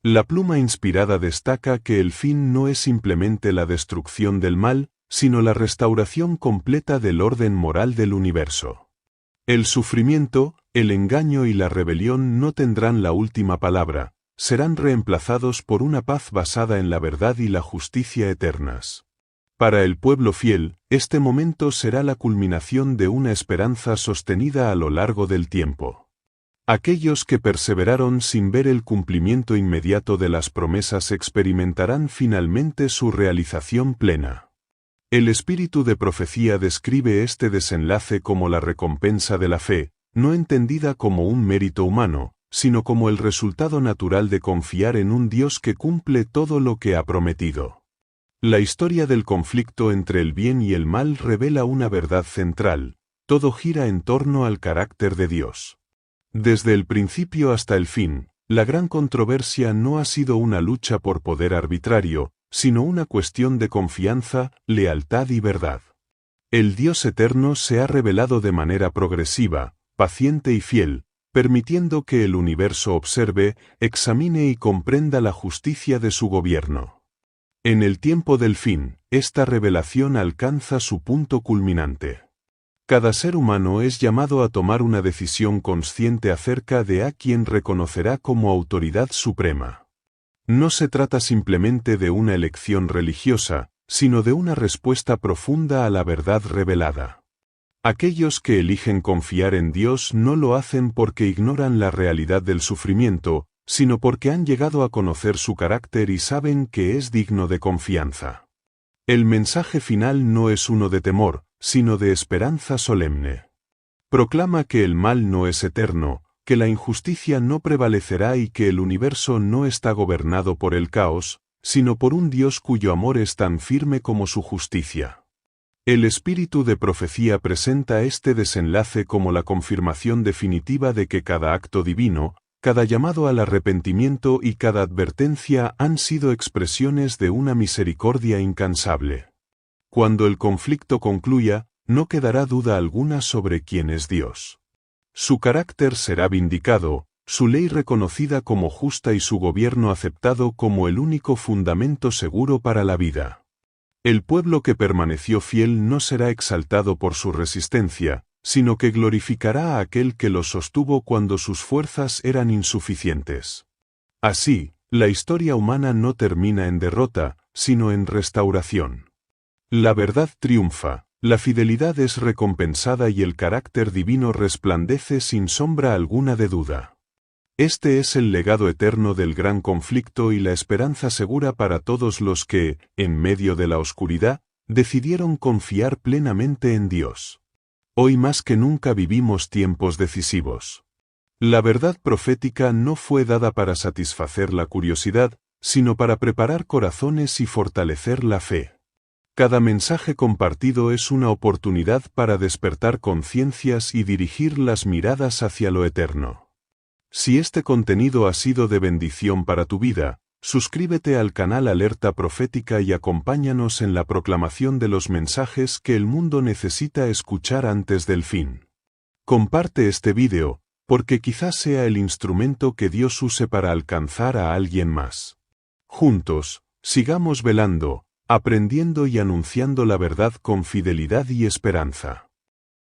La pluma inspirada destaca que el fin no es simplemente la destrucción del mal, sino la restauración completa del orden moral del universo. El sufrimiento, el engaño y la rebelión no tendrán la última palabra, serán reemplazados por una paz basada en la verdad y la justicia eternas. Para el pueblo fiel, este momento será la culminación de una esperanza sostenida a lo largo del tiempo. Aquellos que perseveraron sin ver el cumplimiento inmediato de las promesas experimentarán finalmente su realización plena. El espíritu de profecía describe este desenlace como la recompensa de la fe, no entendida como un mérito humano, sino como el resultado natural de confiar en un Dios que cumple todo lo que ha prometido. La historia del conflicto entre el bien y el mal revela una verdad central: todo gira en torno al carácter de Dios. Desde el principio hasta el fin, la gran controversia no ha sido una lucha por poder arbitrario, sino una cuestión de confianza, lealtad y verdad. El Dios eterno se ha revelado de manera progresiva, paciente y fiel, permitiendo que el universo observe, examine y comprenda la justicia de su gobierno. En el tiempo del fin, esta revelación alcanza su punto culminante. Cada ser humano es llamado a tomar una decisión consciente acerca de a quien reconocerá como autoridad suprema. No se trata simplemente de una elección religiosa, sino de una respuesta profunda a la verdad revelada. Aquellos que eligen confiar en Dios no lo hacen porque ignoran la realidad del sufrimiento, sino porque han llegado a conocer su carácter y saben que es digno de confianza. El mensaje final no es uno de temor, sino de esperanza solemne. Proclama que el mal no es eterno, que la injusticia no prevalecerá y que el universo no está gobernado por el caos, sino por un Dios cuyo amor es tan firme como su justicia. El espíritu de profecía presenta este desenlace como la confirmación definitiva de que cada acto divino, cada llamado al arrepentimiento y cada advertencia han sido expresiones de una misericordia incansable. Cuando el conflicto concluya, no quedará duda alguna sobre quién es Dios. Su carácter será vindicado, su ley reconocida como justa y su gobierno aceptado como el único fundamento seguro para la vida. El pueblo que permaneció fiel no será exaltado por su resistencia, sino que glorificará a aquel que lo sostuvo cuando sus fuerzas eran insuficientes. Así, la historia humana no termina en derrota, sino en restauración. La verdad triunfa, la fidelidad es recompensada y el carácter divino resplandece sin sombra alguna de duda. Este es el legado eterno del gran conflicto y la esperanza segura para todos los que, en medio de la oscuridad, decidieron confiar plenamente en Dios. Hoy más que nunca vivimos tiempos decisivos. La verdad profética no fue dada para satisfacer la curiosidad, sino para preparar corazones y fortalecer la fe. Cada mensaje compartido es una oportunidad para despertar conciencias y dirigir las miradas hacia lo eterno. Si este contenido ha sido de bendición para tu vida, suscríbete al canal Alerta Profética y acompáñanos en la proclamación de los mensajes que el mundo necesita escuchar antes del fin. Comparte este video, porque quizás sea el instrumento que Dios use para alcanzar a alguien más. Juntos, sigamos velando, aprendiendo y anunciando la verdad con fidelidad y esperanza.